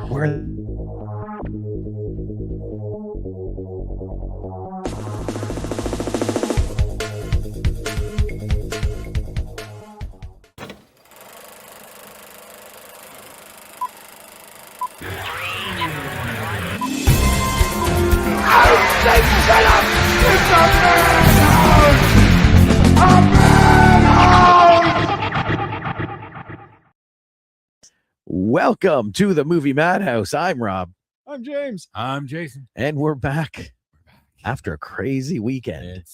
Where? Welcome to the Movie Madhouse. I'm Rob. I'm James. I'm Jason. And we're back after a crazy weekend.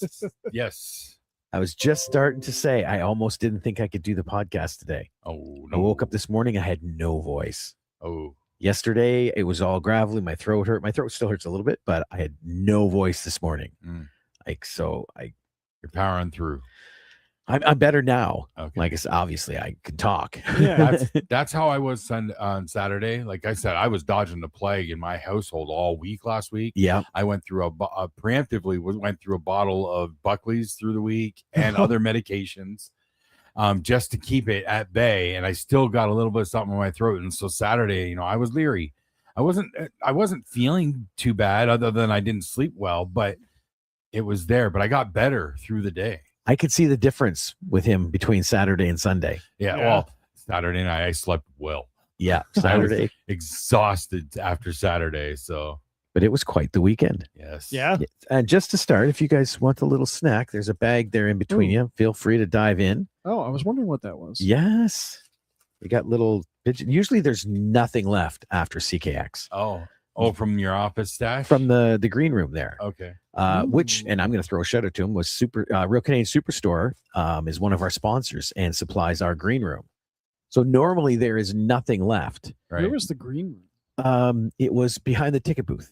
Yes. I was just starting to say I almost didn't think I could do the podcast today. Oh, I no. woke up this morning, I had no voice. Oh, Yesterday, it was all gravelly. My throat hurt. My throat still hurts a little bit, but I had no voice this morning. you're powering through. I'm better now. Okay. Like, obviously, I can talk. Yeah. That's how I was on Saturday. Like I said, I was dodging the plague in my household all week last week. Yeah. I went through preemptively went through a bottle of Buckley's through the week and other medications just to keep it at bay. And I still got a little bit of something in my throat. And so Saturday, I was leery. I wasn't feeling too bad other than I didn't sleep well, but it was there. But I got better through the day. I could see the difference with him between Saturday and Sunday. Yeah. Well, Saturday night I slept well. Yeah, Saturday. Exhausted after Saturday. So, But it was quite the weekend. yes. Yeah. And just to start, if you guys want a little snack, there's a bag there in between you. Feel free to dive in. Oh, I was wondering what that was. Yes. We got little pigeon. Usually there's nothing left after CKX. Oh, from your office stash? From the green room there. Okay. Which, and I'm going to throw a shout out to him, was Real Canadian Superstore is one of our sponsors and supplies our green room. So normally there is nothing left. Right. Where was the green room? It was behind the ticket booth.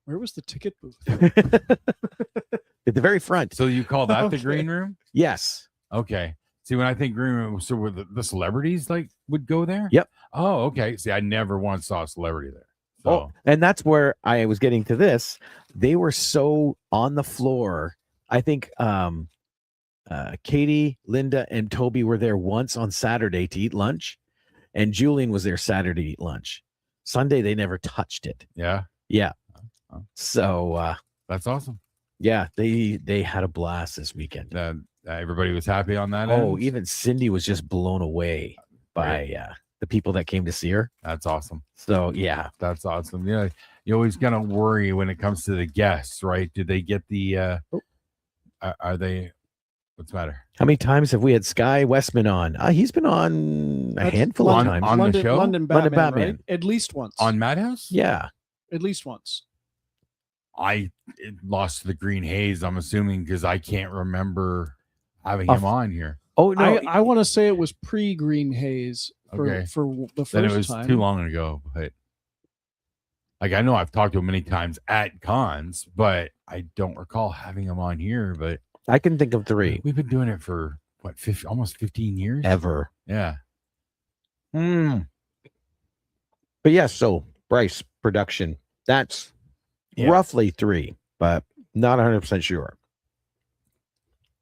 Where was the ticket booth? At the very front. So you call that the green room? Yes. Okay. See, when I think green room, so where the celebrities would go there? Yep. Oh, okay. See, I never once saw a celebrity there. So, Oh, and that's where I was getting to this. They were so on the floor. I think Katie, Linda, and Toby were there once on Saturday to eat lunch, and Julian was there Saturday to eat lunch. Sunday, they never touched it. yeah. Yeah. Oh. So, That's awesome. yeah, they had a blast this weekend. Everybody was happy on that Oh, end? even Cindy was just blown away by the people that came to see her. That's awesome. So, yeah. That's awesome. Yeah. You always got to worry when it comes to the guests, right? Do they get the, are they, what's the matter? How many times have we had Sky Westman on? He's been on a handful of times. on the show? London Batman, Batman. right? At least once. On Madhouse? Yeah. At least once. I lost the green haze, I'm assuming, because I can't remember having him on here. Oh, no. I want to say it was pre-Green Haze for the first Then it was time. too long ago. But I know I've talked to him many times at cons, but I don't recall having him on here. But I can think of 3. we've been doing it for what, almost 15 years? Ever. Yeah. But yeah, so Bryce production, that's roughly 3, but not 100% sure.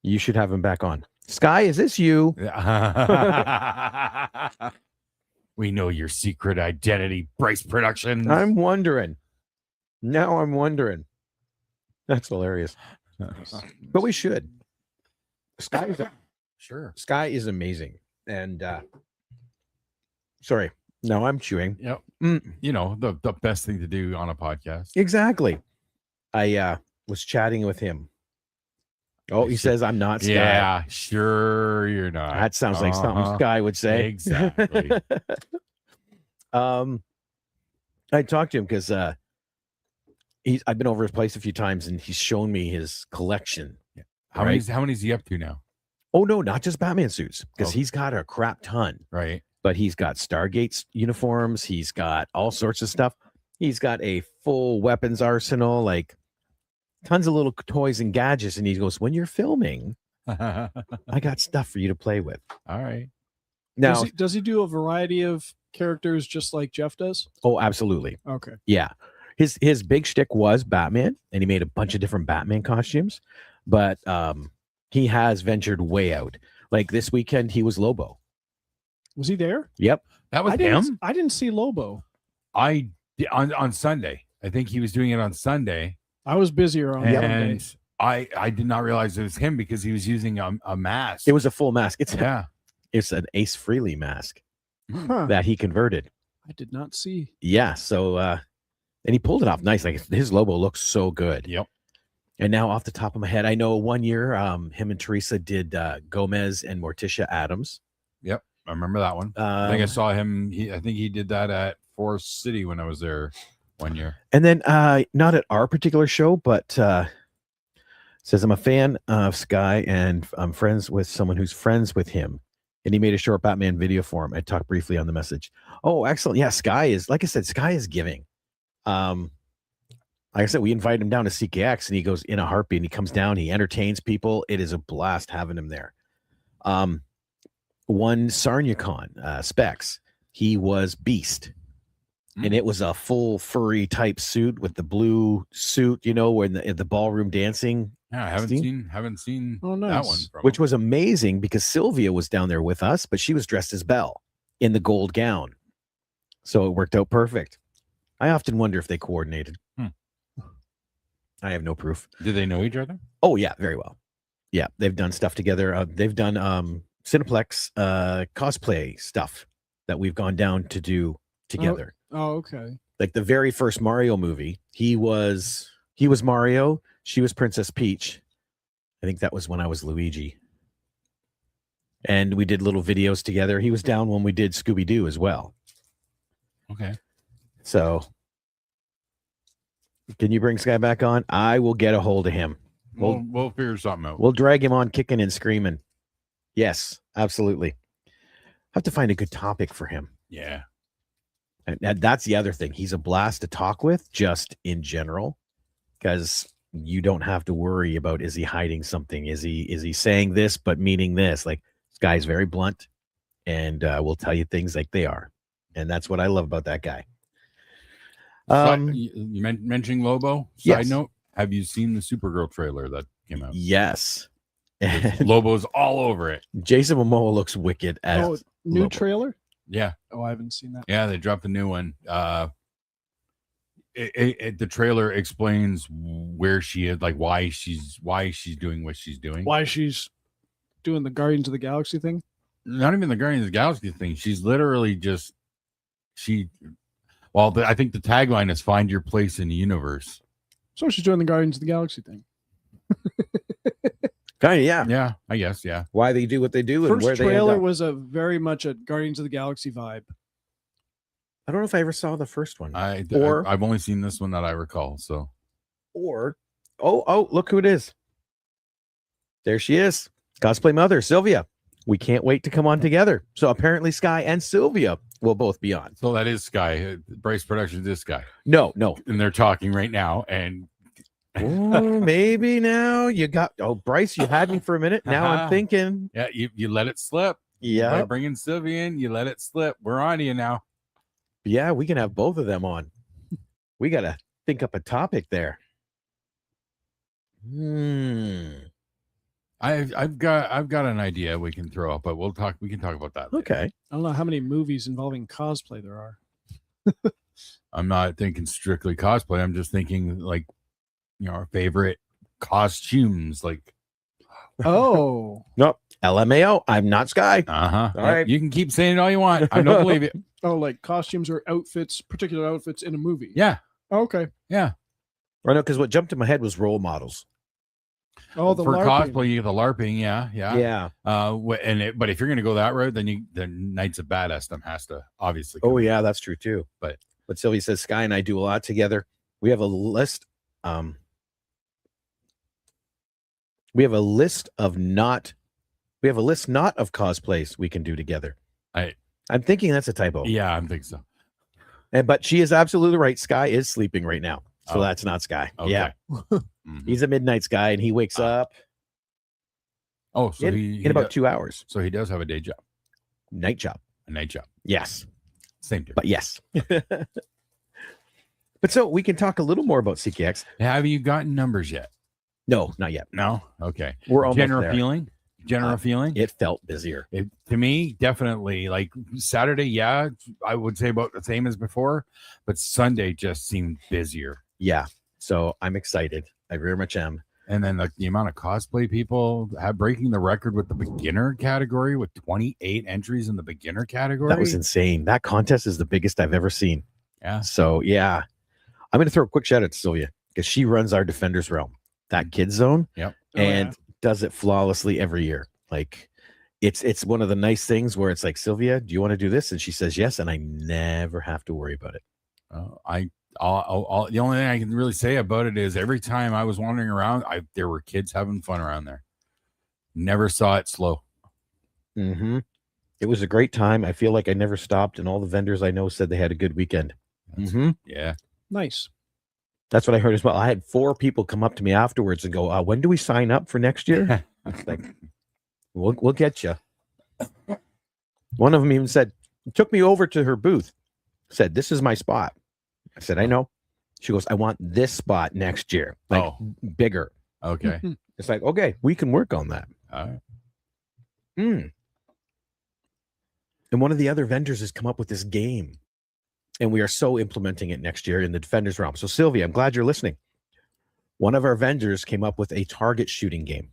You should have him back on. Sky, is this you? We know your secret identity, Bryce Productions. I'm wondering. Now I'm wondering. That's hilarious. But we should. Sure. Sky is amazing. And sorry. No, I'm chewing. Yep. The best thing to do on a podcast. Exactly. I was chatting with him. Oh, he says I'm not Sky. Yeah, sure you're not. That sounds like something Sky would say. Exactly. I talked to him because I've been over his place a few times and he's shown me his collection. How many is he up to now? Oh no, not just Batman suits, because he's got a crap ton. Right. But he's got Stargate's uniforms, he's got all sorts of stuff. He's got a full weapons arsenal, like tons of little toys and gadgets. And he goes, when you're filming, I got stuff for you to play with. All right. Now, does he do a variety of characters just like Jeff does? Oh, absolutely. Okay. Yeah. His big shtick was Batman, and he made a bunch of different Batman costumes, but he has ventured way out. Like this weekend, he was Lobo. Was he there? Yep. That was I him? I didn't see Lobo. On Sunday. I think he was doing it on Sunday. I was busier on Monday. And I did not realize it was him because he was using a mask. It was a full mask. It's an Ace Frehley mask that he converted. I did not see. Yeah. So, and he pulled it off nice. Like his logo looks so good. Yep. And now off the top of my head, I know one year him and Teresa did Gomez and Morticia Adams. Yep. I remember that one. I think I saw him. I think he did that at Forest City when I was there one year. And then not at our particular show, but says, I'm a fan of Sky and I'm friends with someone who's friends with him. And he made a short Batman video for him. I talked briefly on the message. Oh, excellent. Yeah, Sky is, like I said, Sky is giving. Like I said, we invited him down to CKX and he goes in a heartbeat and he comes down. He entertains people. It is a blast having him there. One SarniaCon, Specs, he was Beast. And it was a full furry type suit with the blue suit, you know, where in the ballroom dancing. Yeah, I haven't seen nice. that one. Which was amazing because Sylvia was down there with us, but she was dressed as Belle in the gold gown. So it worked out perfect. I often wonder if they coordinated. I have no proof. Did they know each other? Oh, yeah, very well. Yeah, they've done stuff together. They've done Cineplex cosplay stuff that we've gone down to do together. Oh, okay. Like the very first Mario movie, he was Mario, she was Princess Peach. I think that was when I was Luigi. And we did little videos together. He was down when we did Scooby-Doo as well. Okay. So can you bring Sky back on? I will get a hold of him. We'll figure something out. We'll drag him on kicking and screaming. Yes, absolutely. Have to find a good topic for him. Yeah. And that's the other thing. He's a blast to talk with, just in general, because you don't have to worry about, is he hiding something? Is he saying this but meaning this? Like, this guy's very blunt and will tell you things like they are. And that's what I love about that guy. You mentioning Lobo? Yes. Side note, have you seen the Supergirl trailer that came out? Yes. Lobo's all over it. Jason Momoa looks wicked as new Lobo. Trailer? Yeah. Oh, I haven't seen that. Yeah, they dropped a new one. The trailer explains where she is, like why she's doing what she's doing. Why she's doing the Guardians of the Galaxy thing? Not even the Guardians of the Galaxy thing. She's literally just I think the tagline is "Find your place in the universe." So she's doing the Guardians of the Galaxy thing. Kind of, yeah. Yeah, I guess, yeah. Why they do what they do and First where they end trailer up. was a very much a Guardians of the Galaxy vibe. I don't know if I ever saw the first one. I've only seen this one that I recall. So, look who it is. There she is, cosplay mother Sylvia. We can't wait to come on together. So apparently, Sky and Sylvia will both be on. So that is Sky. Bryce Productions is Sky. No, and they're talking right now, and. Maybe now you got. Oh, Bryce, you had me for a minute. Now I'm thinking. Yeah, you let it slip. Yeah, by bringing Sylvia in, you let it slip. We're on to you now. Yeah, we can have both of them on. We got to think up a topic there. I've got an idea we can throw up, but we can talk about that later. Okay. I don't know how many movies involving cosplay there are. I'm not thinking strictly cosplay. I'm just thinking like, our favorite costumes, like. Oh. Nope. LMAO. I'm not Sky. All right. You can keep saying it all you want. I don't believe it. Oh, like costumes or outfits, particular outfits in a movie. Yeah. Oh, okay. Yeah. I know, because what jumped in my head was role models. Oh, the for LARPing. cosplay, you get the LARPing. Yeah. But if you're going to go that route, then the Knights of Badassdom has to obviously. Oh yeah, that's true too. But Sylvia says Sky and I do a lot together. We have a list. We have a list not of cosplays we can do together. I'm thinking that's a typo. Yeah, I think so. But she is absolutely right. Sky is sleeping right now. So that's not Sky. Okay. Yeah. He's a midnight Sky and he wakes up. Oh, so in about 2 hours. So he does have a day job. Night job. A night job. Yes. Same difference. But yes. But so we can talk a little more about CKX. Have you gotten numbers yet? No, not yet. No? Okay. We're almost General there. feeling? general feeling? It felt busier. To me, definitely. Like Saturday, yeah, I would say about the same as before, but Sunday just seemed busier. Yeah. So I'm excited. I very much am. And then the amount of cosplay people breaking the record with the beginner category with 28 entries in the beginner category. That was insane. That contest is the biggest I've ever seen. Yeah. So yeah, I'm going to throw a quick shout out to Sylvia because she runs our Defenders Realm, that kid zone. Yep. And does it flawlessly every year. Like it's one of the nice things where it's like, Sylvia, do you want to do this? And she says yes, and I never have to worry about it. The only thing I can really say about it is every time I was wandering around, there were kids having fun around there. Never saw it slow. Mm-hmm. It was a great time. I feel like I never stopped, and all the vendors I know said they had a good weekend. Mm-hmm. Yeah. Nice. That's what I heard as well. I had 4 people come up to me afterwards and go, when do we sign up for next year? Like, we'll get you. One of them even said, took me over to her booth, said, this is my spot. I said, I know. She goes, I want this spot next year. Like bigger. Okay. It's like, okay, we can work on that. All right. And one of the other vendors has come up with this game. And we are so implementing it next year in the Defenders realm. So Sylvia, I'm glad you're listening. One of our vendors came up with a target shooting game.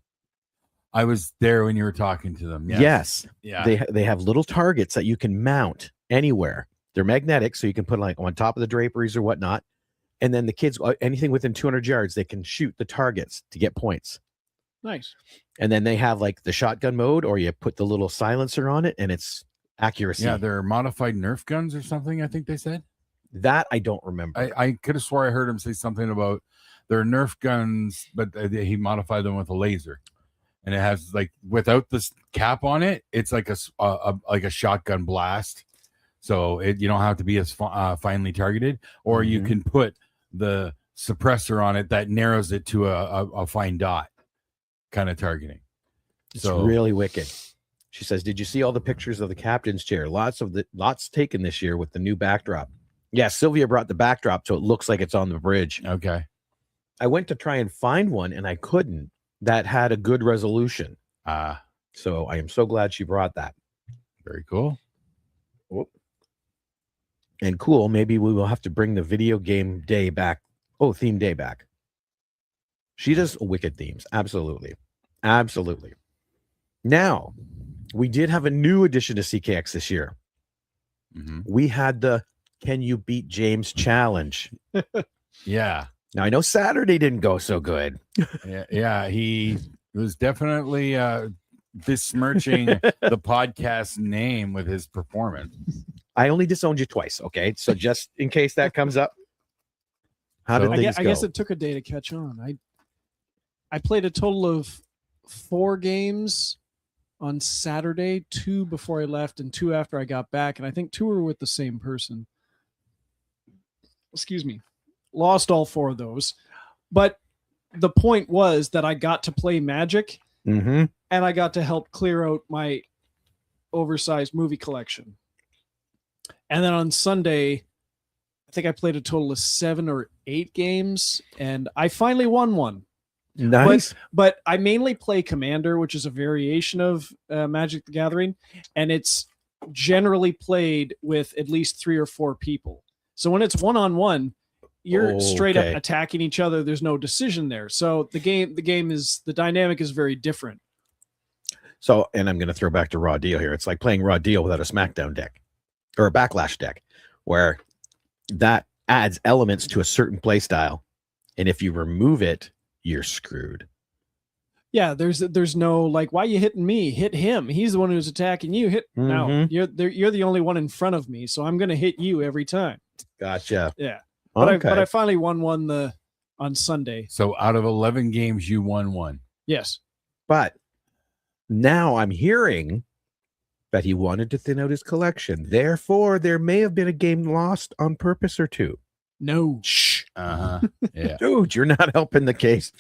I was there when you were talking to them. Yes. Yeah. They have little targets that you can mount anywhere. They're magnetic, so you can put like on top of the draperies or whatnot. And then the kids, anything within 200 yards, they can shoot the targets to get points. Nice. And then they have like the shotgun mode, or you put the little silencer on it, and it's accuracy. Yeah, they're modified Nerf guns or something, I think they said. That I don't remember. I could have swore I heard him say something about their Nerf guns, but he modified them with a laser. And it has like, without this cap on it, it's like a shotgun blast. So you don't have to be as finely targeted, or you can put the suppressor on it that narrows it to a fine dot kind of targeting. It's really wicked. She says, did you see all the pictures of the captain's chair? Lots taken this year with the new backdrop. Yeah, Sylvia brought the backdrop so it looks like it's on the bridge. Okay. I went to try and find one and I couldn't that had a good resolution. So I am so glad she brought that. Very cool. Whoop. And cool, maybe we will have to bring the video game day back. Theme day back. She does wicked themes. Absolutely. Absolutely. Now, we did have a new addition to CKX this year. We had the Can You Beat James challenge. Yeah. Now, I know Saturday didn't go so good. Yeah. He was definitely besmirching the podcast name with his performance. I only disowned you twice, okay? So just in case that comes up, how did things go? I guess it took a day to catch on. I played a total of 4 games on Saturday, 2 before I left and 2 after I got back, and I think 2 were with the same person. Excuse me. Lost all 4 of those. But the point was that I got to play Magic, and I got to help clear out my oversized movie collection. And then on Sunday, I think I played a total of 7 or 8 games, and I finally won one. Nice. But I mainly play Commander, which is a variation of Magic the Gathering, and it's generally played with at least 3 or 4 people. So when it's one-on-one, you're straight up attacking each other. There's no decision there. So the dynamic is very different. So, and I'm going to throw back to Raw Deal here. It's like playing Raw Deal without a SmackDown deck or a Backlash deck, where that adds elements to a certain play style. And if you remove it, you're screwed. Yeah, there's no like, why are you hitting me? Hit him. He's the one who's attacking you. No, you're the only one in front of me, so I'm going to hit you every time. Gotcha. Yeah. But I finally won one on Sunday. So out of 11 games, you won 1. Yes. But now I'm hearing that he wanted to thin out his collection. Therefore, there may have been a game lost on purpose or 2. No. Shh. Yeah. Dude, you're not helping the case.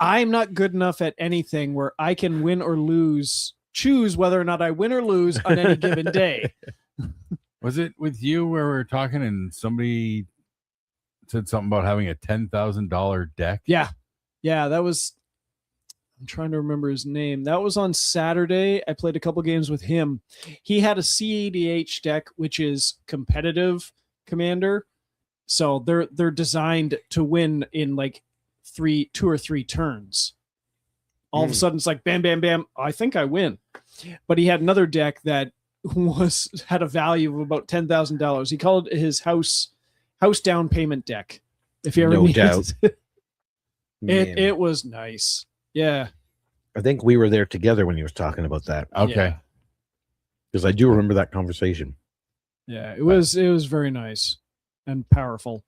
I'm not good enough at anything where I can win or lose, choose whether or not I win or lose on any given day. Was it with you where we were talking and somebody said something about having a $10,000 deck? Yeah. Yeah, that was I'm trying to remember his name. That was on Saturday. I played a couple games with him. He had a C80H deck, which is competitive commander. So they're designed to win in like 2 or 3 turns. All of a sudden it's like bam, bam, bam. I think I win. But he had another deck that had a value of about $10,000. He called it his house down payment deck. If you ever No doubt. Man. It was nice. Yeah. I think we were there together when he was talking about that. Okay. Because I do remember that conversation. Yeah, it was very nice and powerful.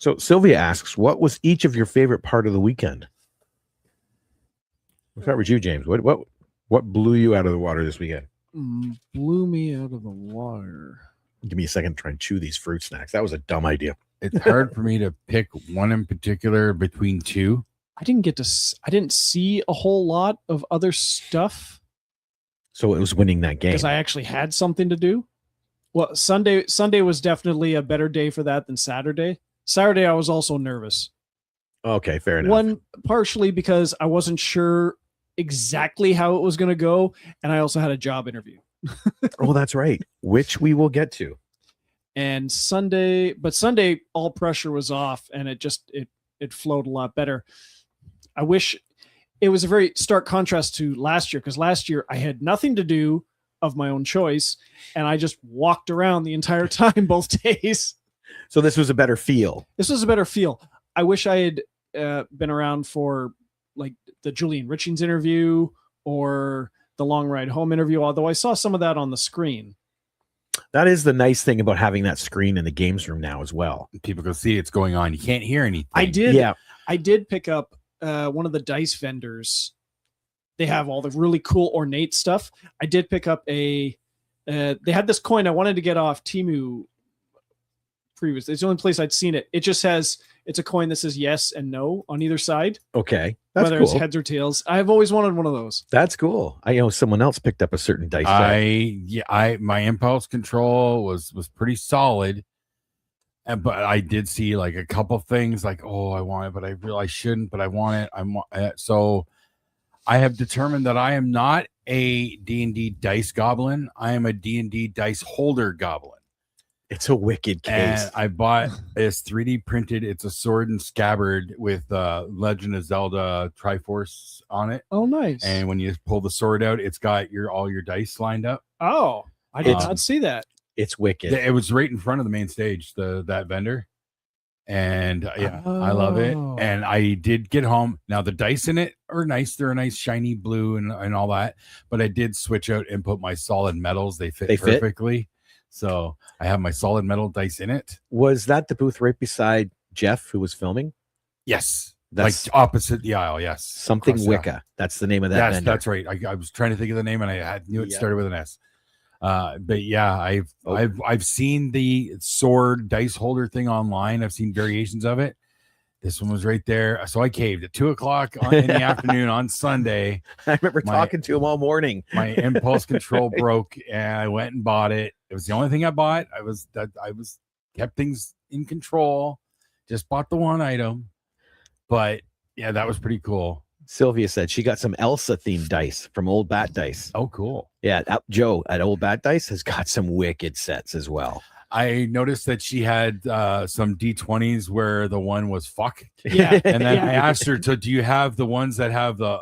So Sylvia asks, what was each of your favorite part of the weekend? We'll start with you, James. What blew you out of the water this weekend? Blew me out of the water. Give me a second to try and chew these fruit snacks. That was a dumb idea. It's hard for me to pick one in particular between two. I didn't see a whole lot of other stuff. So it was winning that game. Because I actually had something to do. Well, Sunday was definitely a better day for that than Saturday. Saturday, I was also nervous. Okay, fair enough. One, partially because I wasn't sure exactly how it was going to go. And I also had a job interview. Oh, that's right. Which we will get to. And Sunday, all pressure was off and it flowed a lot better. I wish it was a very stark contrast to last year, because last year I had nothing to do of my own choice and I just walked around the entire time both days. So this was a better feel. This was a better feel. I wish I had been around for like the Julian Richings interview or the Long Ride Home interview, although I saw some of that on the screen. That is the nice thing about having that screen in the games room now as well. People can see it's going on. You can't hear anything. I did. Yeah. I did pick up one of the dice vendors. They have all the really cool ornate stuff. I did pick up they had this coin I wanted to get off Temu previously. It's the only place I'd seen it. It's a coin that says yes and no on either side. Okay. That's whether cool. it's heads or tails. I've always wanted one of those. That's cool. I know someone else picked up a certain dice set. My impulse control was pretty solid. But I did see like a couple things like, oh, I want it, but I really shouldn't, but I want it. So I have determined that I am not a D&D dice goblin. I am a D&D dice holder goblin. It's a wicked case. And I bought this 3D printed. It's a sword and scabbard with Legend of Zelda Triforce on it. Oh, nice. And when you pull the sword out, it's got all your dice lined up. Oh, I did not see that. It's wicked. It was right in front of the main stage, that vendor. And yeah, I love it. And I did get home. Now the dice in it are nice. They're a nice shiny blue and all that. But I did switch out and put my solid metals. They fit perfectly. So I have my solid metal dice in it. Was that the booth right beside Jeff who was filming? Yes. That's like opposite the aisle. Yes. Something Wicca. That's the name of that vendor. That's right. I was trying to think of the name and I knew it started with an S. But yeah, I've seen the sword dice holder thing online. I've seen variations of it. This one was right there. So I caved at 2:00 in the afternoon on Sunday. I remember talking to him all morning. My impulse control broke and I went and bought it. It was the only thing I bought. I was kept things in control. Just bought the one item. But yeah, that was pretty cool. Sylvia said she got some Elsa themed dice from Old Bat Dice. Oh, cool. Yeah, Joe at Old Bat Dice has got some wicked sets as well. I noticed that she had some D20s where the one was fuck. Yeah. And then I asked her, do you have the ones that have the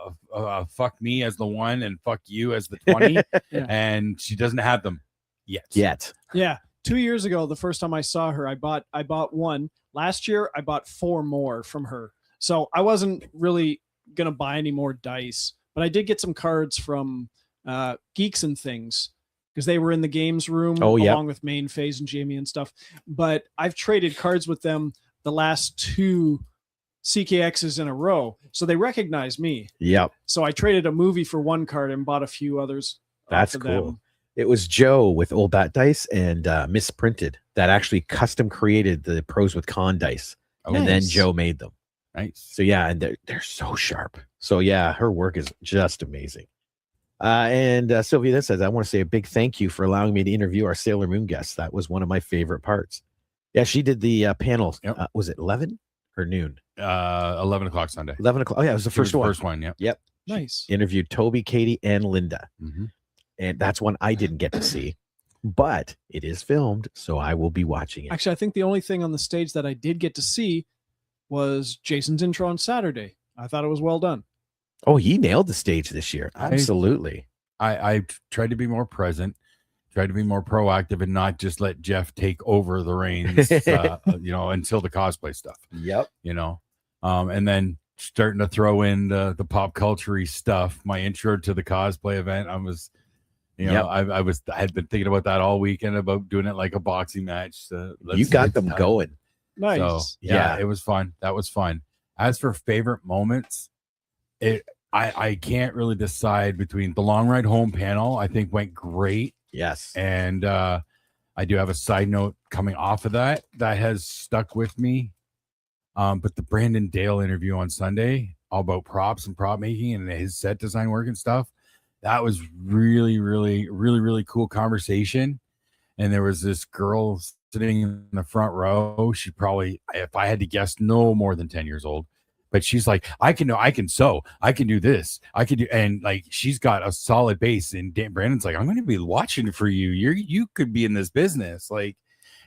fuck me as the 1 and fuck you as the 20? Yeah. And she doesn't have them yet. Yeah. 2 years ago, the first time I saw her, I bought one. Last year, I bought 4 more from her. So I wasn't really going to buy any more dice, but I did get some cards from Geeks and Things, because they were in the games room along with Main Phase and Jamie and stuff. But I've traded cards with them the last 2 CKXs in a row. So they recognize me. Yep. So I traded a movie for 1 card and bought a few others. That's cool. Them. It was Joe with Old Bat Dice and Misprinted that actually custom created the Pros with Con dice. Oh, and then Joe made them. Nice. So yeah, and they're so sharp. So yeah, her work is just amazing. And Sylvia then says, I want to say a big thank you for allowing me to interview our Sailor Moon guests. That was one of my favorite parts. Yeah, she did the panel. Yep. Was it 11? or noon? 11 o'clock Sunday. 11 o'clock. Oh yeah, it was the first one. First one. Yep. Yep. Nice. She interviewed Toby, Katie, and Linda. Mm-hmm. And that's one I didn't get to see, but it is filmed, so I will be watching it. Actually, I think the only thing on the stage that I did get to see was Jason's intro on Saturday. I thought it was well done. Oh, he nailed the stage this year. Absolutely. I tried to be more present, tried to be more proactive, and not just let Jeff take over the reins, until the cosplay stuff. Yep. And then starting to throw in the pop culture stuff. My intro to the cosplay event, I was, I had been thinking about that all weekend about doing it like a boxing match. You got them going. Nice. So, yeah, it was fun. That was fun. As for favorite moments, I can't really decide between the long ride home panel. I think went great. Yes. And I do have a side note coming off of that has stuck with me. But the Brandon Dale interview on Sunday, all about props and prop making and his set design work and stuff, that was really, really, really, really cool conversation. And there was this girl sitting in the front row. She probably, if I had to guess, no more than 10 years old. But she's like, I can sew, I can do this, I can do, and like she's got a solid base. And Brandon's like, I'm going to be watching for you. You could be in this business. Like,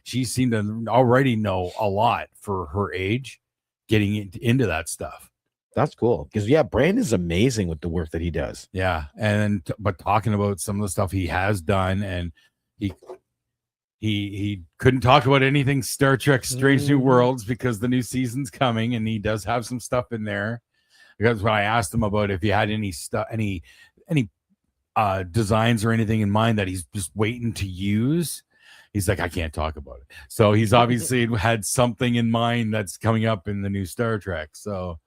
she seemed to already know a lot for her age, getting into that stuff. That's cool. Because Brandon's amazing with the work that he does. Yeah. And but talking about some of the stuff he has done, and he couldn't talk about anything Star Trek Strange New Worlds because the new season's coming, and he does have some stuff in there. Because when I asked him about if he had any stuff, any designs or anything in mind that he's just waiting to use, he's like, I can't talk about it. So he's obviously had something in mind that's coming up in the new Star Trek. So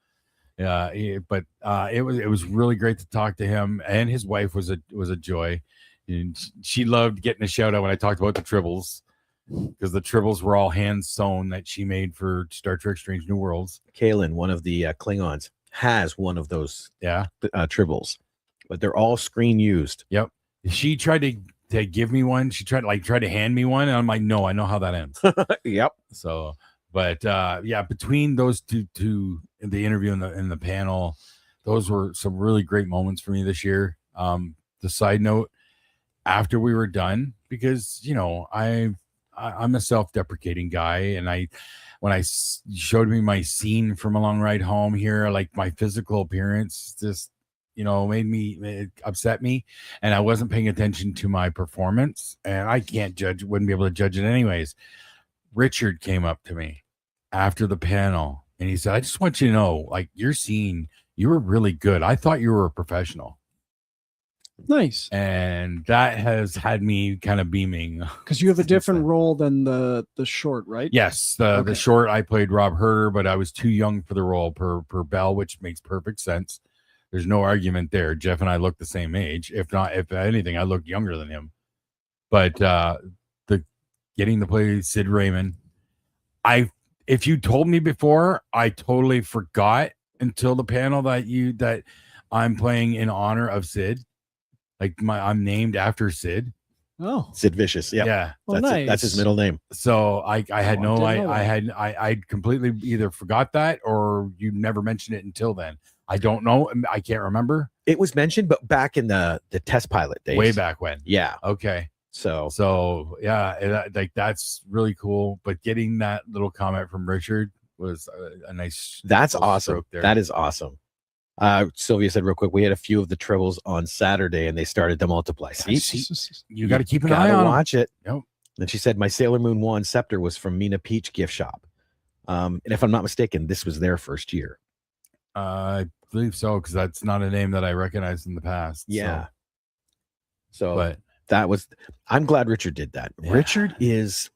yeah, it was really great to talk to him, and his wife was a joy. And she loved getting a shout out when I talked about the tribbles, because the tribbles were all hand sewn that she made for Star Trek Strange New Worlds. Kaylin, one of the Klingons, has one of those tribbles, but they're all screen used. Yep. She tried to give me one. She tried to hand me one, and I'm like, no, I know how that ends. Yep. So, but between those two, the interview and the panel, those were some really great moments for me this year. The side note, after we were done, because I'm a self-deprecating guy, and when I showed me my scene from A Long Ride Home here, like my physical appearance just it upset me, and I wasn't paying attention to my performance, and I wouldn't be able to judge it anyways. Richard came up to me after the panel, and he said, I just want you to know, like, your scene, you were really good. I thought you were a professional. Nice. And that has had me kind of beaming, because you have a different role than the short, right? Yes, the short, I played Rob Herder, but I was too young for the role per Bell, which makes perfect sense. There's no argument there. Jeff and I look the same age. If anything, I look younger than him. But getting to play Sid Raymond, if you told me before, I totally forgot until the panel that I'm playing in honor of Sid. Like I'm named after Sid. Oh, Sid Vicious. Yep. Yeah. Nice. That's his middle name. So I completely either forgot that, or you never mentioned it until then. I don't know. I can't remember. It was mentioned, but back in the test pilot days. Way back when. Yeah. Okay. So yeah, that's really cool. But getting that little comment from Richard was a nice. That's awesome. That is awesome. Sylvia said real quick, we had a few of the tribbles on Saturday, and they started to multiply. See, you got to keep an eye on watch it. Yep. And she said my Sailor Moon wand scepter was from Mina Peach gift shop. And if I'm not mistaken, this was their first year. I believe so, because that's not a name that I recognized in the past. Yeah. But I'm glad Richard did that. Yeah. Richard he's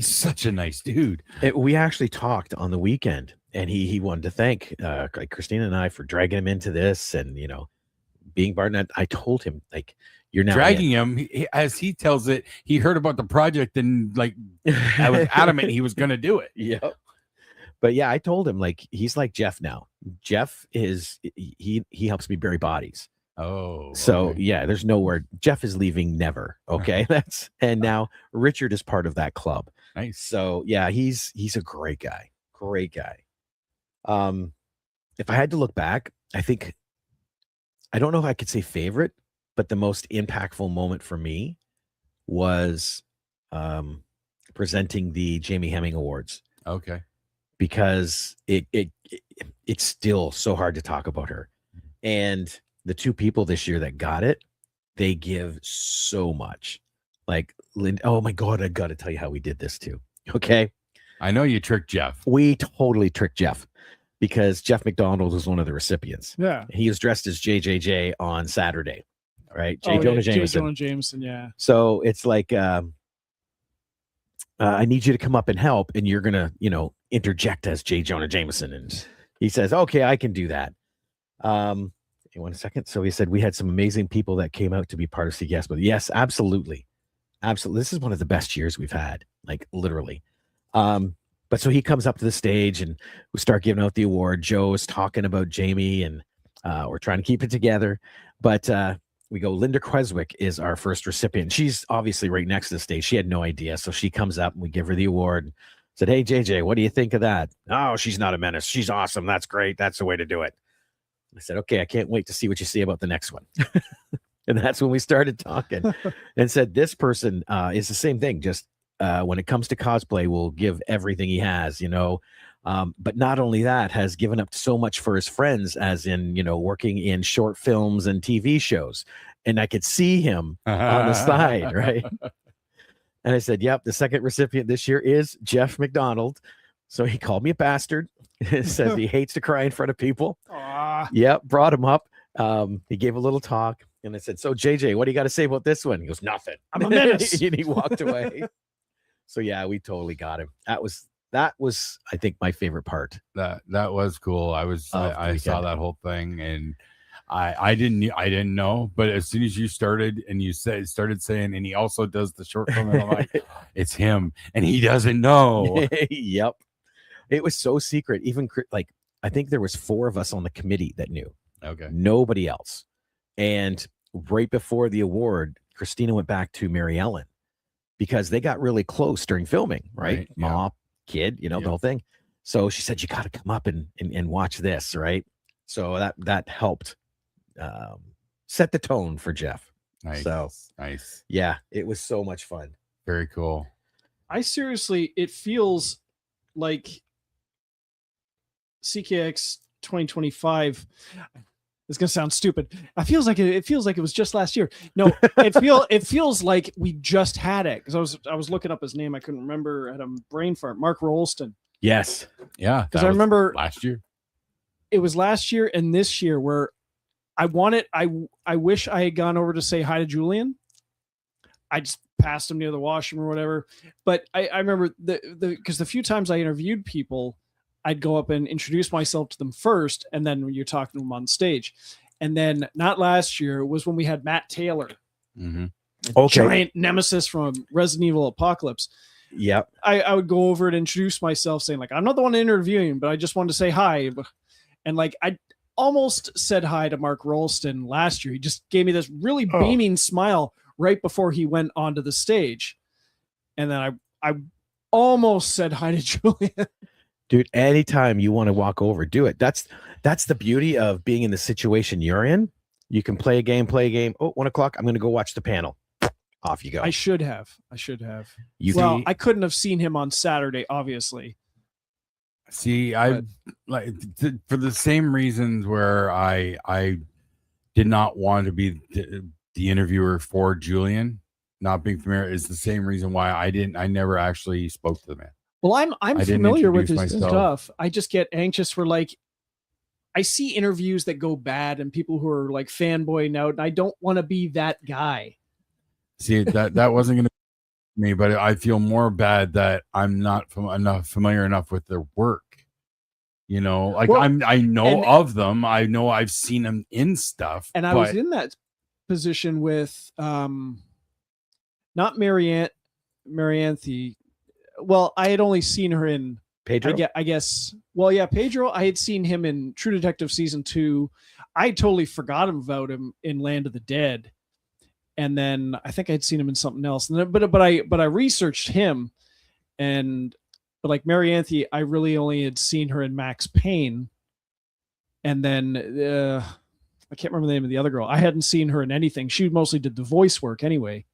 such a nice dude. We actually talked on the weekend, and he wanted to thank like Christina and I for dragging him into this, and being Barnett. I told him, like, you're now dragging him, as he tells it, he heard about the project, and like I was adamant he was going to do it. Yeah. But yeah, I told him, like, he's like Jeff now. Jeff is he helps me bury bodies. Oh, so okay. Yeah, there's nowhere. Jeff is leaving never. Okay. And now Richard is part of that club. Nice. So yeah, he's a great guy. great guy. If I had to look back, I don't know if I could say favorite, but the most impactful moment for me was presenting the Jamie Hemming Awards. Okay. Because it's still so hard to talk about her. And the two people this year that got it, they give so much. Like, oh my God, I got to tell you how we did this too. Okay. I know you tricked Jeff. We totally tricked Jeff because Jeff McDonald was one of the recipients. Yeah. He was dressed as JJJ on Saturday, right? J. Jonah Jameson. J. Jonah Jameson, yeah. So it's like, I need you to come up and help, and you're going to, interject as J. Jonah Jameson. And he says, okay, I can do that. One second. So he said, we had some amazing people that came out to be part of CK Expo. Yes, absolutely. Absolutely. This is one of the best years we've had, like literally. But so he comes up to the stage and we start giving out the award. Joe is talking about Jamie and we're trying to keep it together. But we go, Linda Creswick is our first recipient. She's obviously right next to the stage. She had no idea. So she comes up and we give her the award. Said, hey, JJ, what do you think of that? Oh, she's not a menace. She's awesome. That's great. That's the way to do it. I said, okay, I can't wait to see what you say about the next one. And that's when we started talking and said, this person is the same thing. Just when it comes to cosplay, will give everything he has, but not only that, has given up so much for his friends, as in, working in short films and TV shows. And I could see him on the side, right? And I said, yep, the second recipient this year is Jeff McDonald. So he called me a bastard. Says he hates to cry in front of people. Aww. Yep, brought him up. He gave a little talk. And I said, so JJ, what do you got to say about this one? He goes, nothing. I'm a menace. And he walked away. So yeah, we totally got him. That was, I think, my favorite part. That was cool. I saw that whole thing, and I didn't know, but as soon as you started and you started saying, and he also does the short film, and I'm like, it's him, and he doesn't know. Yep. It was so secret. Even like, I think there was 4 of us on the committee that knew. Okay. Nobody else. And right before the award, Christina went back to Mary Ellen because they got really close during filming, right? Ma, kid, the whole thing. So she said, you got to come up and watch this, right? So that helped set the tone for Jeff. Nice. So nice. Yeah, it was so much fun. Very cool. It feels like CKX 2025. It's gonna sound stupid. It feels like it was just last year. No, it feels like we just had it, because I was looking up his name. I couldn't remember. I had a brain fart. Mark Rolston. Yes. Yeah. Because I remember last year. It was last year and this year where I wish I had gone over to say hi to Julian. I just passed him near the washroom or whatever. But I remember because the few times I interviewed people, I'd go up and introduce myself to them first, and then you're talking to them on stage. And then not last year, it was when we had Matt Taylor, giant nemesis from Resident Evil Apocalypse. Yep. I would go over and introduce myself, saying like, I'm not the one interviewing, but I just wanted to say hi. And like, I almost said hi to Mark Rolston last year. He just gave me this really beaming smile right before he went onto the stage. And then I almost said hi to Julian. Dude, anytime you want to walk over, do it. That's the beauty of being in the situation you're in. You can play a game. Oh, 1 o'clock. I'm going to go watch the panel. Off you go. I should have. I couldn't have seen him on Saturday, obviously. See, for the same reasons where I did not want to be the interviewer for Julian, not being familiar, is the same reason why I never actually spoke to the man. Well, I'm familiar with his stuff. I just get anxious for I see interviews that go bad and people who are like fanboying out, and I don't want to be that guy. See, that wasn't going to be me, but I feel more bad that I'm not familiar enough with their work. I know of them. I know I've seen them in stuff. And I was in that position with not Marianthe. Well, I had only seen her in Pedro. I guess. Well, yeah, Pedro. I had seen him in True Detective season 2. I totally forgot about him in Land of the Dead, and then I think I'd seen him in something else. And then, but I researched him, and But like Mary Anthony, I really only had seen her in Max Payne. And then I can't remember the name of the other girl. I hadn't seen her in anything. She mostly did the voice work anyway.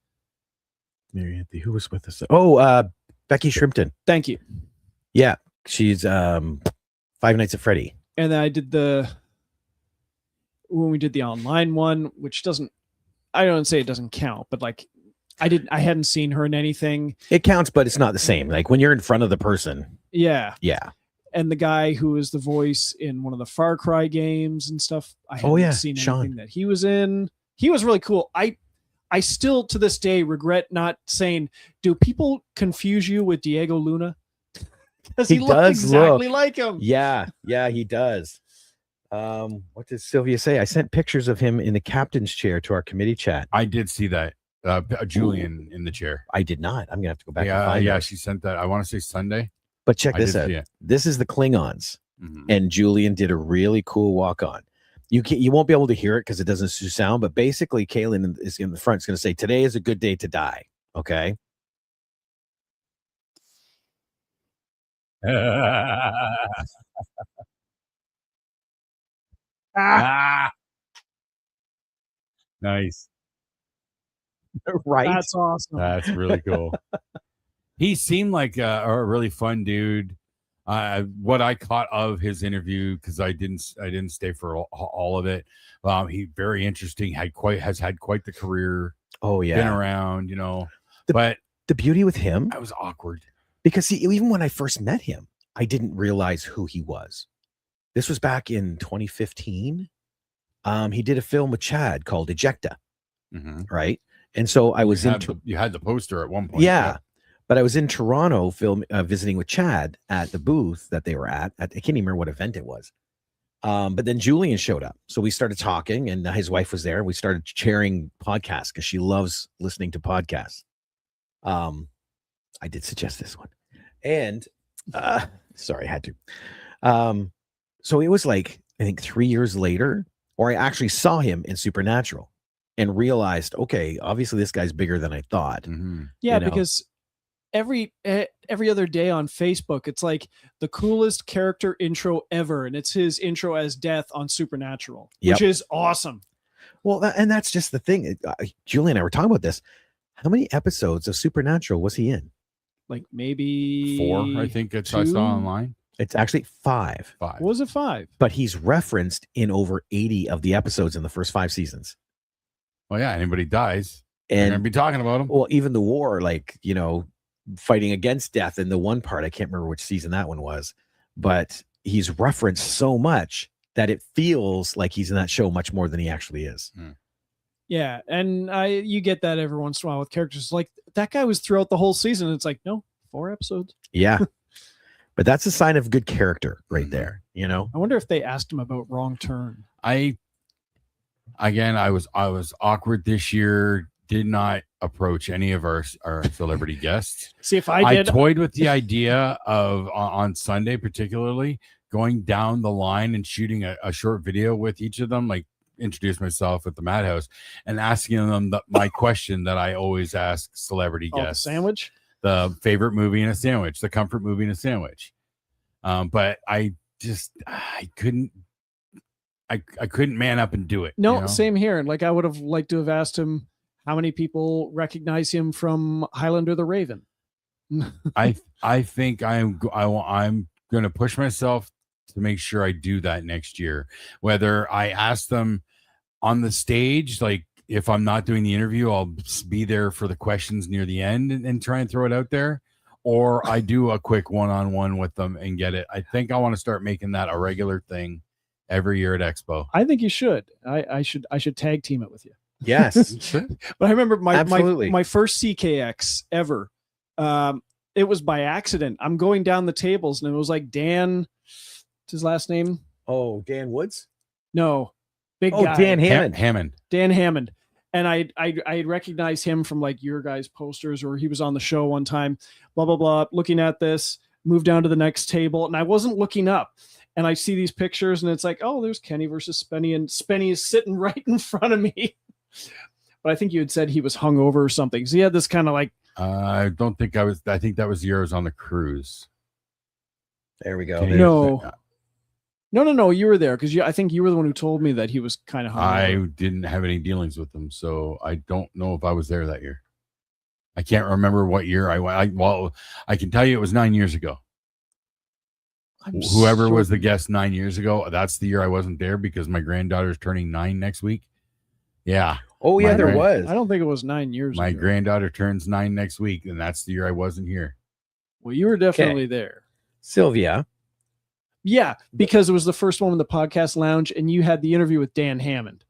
Mary Anthony, who was with us? Oh, Becky Shrimpton. Thank you. Yeah, she's Five Nights at Freddy. And then I did when we did the online one, which doesn't, I don't say it doesn't count, but like I hadn't seen her in anything. It counts, but it's not the same. Like when you're in front of the person. Yeah. Yeah. And the guy who is the voice in one of the Far Cry games and stuff, I hadn't seen anything that he was in. He was really cool. I still to this day regret not saying, do people confuse you with Diego Luna? Because he looks exactly like him. Yeah, he does. What did Sylvia say? I sent pictures of him in the captain's chair to our committee chat. I did see that. Julian in the chair. I did not. I'm gonna have to go back and find it. She sent that. I want to say Sunday. But check this out. This is the Klingons, and Julian did a really cool walk on. You won't be able to hear it because it doesn't sound. But basically, Kaylin is in the front. Is going to say, "Today is a good day to die." Okay. Nice. Right. That's awesome. That's really cool. He seemed like a really fun dude. What I caught of his interview, because I didn't stay for all of it. He very interesting. Has had quite the career. Oh yeah, been around, but the beauty with him, I was awkward because even when I first met him, I didn't realize who he was. This was back in 2015. He did a film with Chad called Ejecta, right? And so I was you had the poster at one point. Yeah. But I was in Toronto visiting with Chad at the booth that they were at. I can't even remember what event it was. But then Julian showed up. So we started talking and his wife was there. We started sharing podcasts because she loves listening to podcasts. I did suggest this one. And sorry, I had to. So it was like, I think 3 years later, or I actually saw him in Supernatural and realized, okay, obviously this guy's bigger than I thought. Yeah, because every other day on Facebook, it's like the coolest character intro ever, and it's his intro as Death on Supernatural, which is awesome. Well, and that's just the thing. Julie and I were talking about this. How many episodes of Supernatural was he in? Like maybe 4, I think I saw online. It's actually 5. Was it 5? But he's referenced in over 80 of the episodes in the first 5 seasons. Well, yeah, anybody dies, and they're gonna be talking about him. Well, even the war, fighting against death in the one part, I can't remember which season that one was, but he's referenced so much that it feels like he's in that show much more than he actually is. Yeah, and you get that every once in a while with characters like that guy was throughout the whole season. It's like, no, 4 episodes. Yeah. But that's a sign of good character right there, I wonder if they asked him about Wrong Turn. I was awkward this year. Did not approach any of our celebrity guests. See, if I did, I toyed with the idea of on Sunday, particularly going down the line and shooting a short video with each of them, like introduce myself at the Madhouse and asking them my question that I always ask celebrity guests: the sandwich, the favorite movie and a sandwich, the comfort movie and a sandwich. But I couldn't. I couldn't man up and do it. No, same here. Like I would have liked to have asked him how many people recognize him from Highlander the Raven. I think I'm going to push myself to make sure I do that next year. Whether I ask them on the stage, like if I'm not doing the interview, I'll be there for the questions near the end and try and throw it out there, or I do a quick one-on-one with them and get it. I think I want to start making that a regular thing every year at Expo. I think you should. I should tag team it with you. Yes. But I remember my first CKX ever. It was by accident. I'm going down the tables and it was like Dan, what's his last name? Oh, Dan Woods? No. Big guy. Dan Hammond. Dan Hammond. And I recognized him from like your guys' posters, or he was on the show one time, blah, blah, blah. Looking at this, moved down to the next table, and I wasn't looking up. And I see these pictures, and it's like, oh, there's Kenny versus Spenny, and Spenny is sitting right in front of me. But I think you had said he was hungover or something. So he had this kind of like... I don't think I was. I think that was the year I was on the cruise. There we go. Can you- No. You were there because I think you were the one who told me that he was kind of I hungover. didn't have any dealings with them, so I don't know if I was there that year. I can't remember what year I went. Well, I can tell you it was 9 years ago. Whoever was the guest 9 years ago, that's the year I wasn't there because my granddaughter's turning 9 next week. Yeah. Oh yeah, My there grand- was. I don't think it was 9 years My ago. granddaughter turns 9 next week, and that's the year I wasn't here. Well, you were definitely there. Sylvia. Yeah, because it was the first one in the podcast lounge, and you had the interview with Dan Hammond.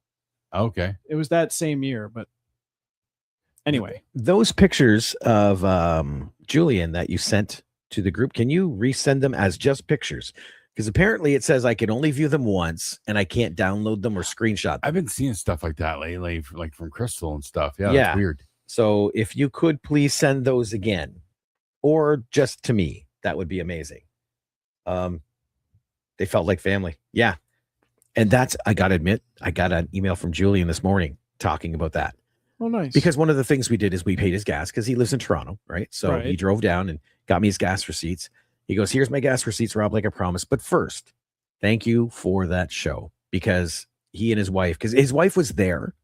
Okay. It was that same year, but anyway. Those pictures of Julian that you sent to the group, can you resend them as just pictures? Because apparently it says I can only view them once and I can't download them or screenshot them. I've been seeing stuff like that lately, like from Crystal and stuff. Yeah, Yeah. that's weird. So if you could please send those again, or just to me, that would be amazing. They felt like family. Yeah. And I got to admit, I got an email from Julian this morning talking about that. Oh, nice. Because one of the things we did is we paid his gas because he lives in Toronto, right? So he drove down and got me his gas receipts. He goes, here's my gas receipts, Rob, like I promised. But first, thank you for that show, because he and his wife, because his wife was there,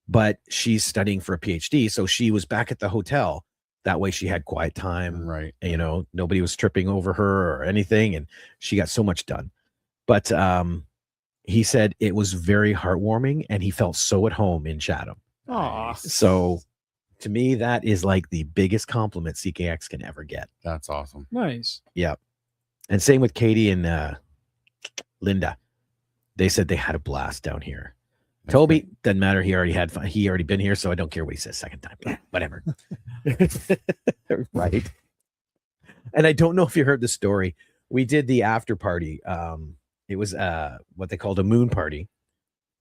but she's studying for a PhD. So she was back at the hotel. That way she had quiet time. Right. You know, nobody was tripping over her or anything. And she got so much done. But he said it was very heartwarming and he felt so at home in Chatham. Aw. So to me, that is like the biggest compliment CKX can ever get. That's awesome. Nice. Yeah. And same with Katie and Linda. They said they had a blast down here. That's Toby, great. doesn't matter. He already had fun. He already been here, so I don't care what he says second time. But whatever. Right. And I don't know if you heard the story. We did the after party. It was what they called a moon party.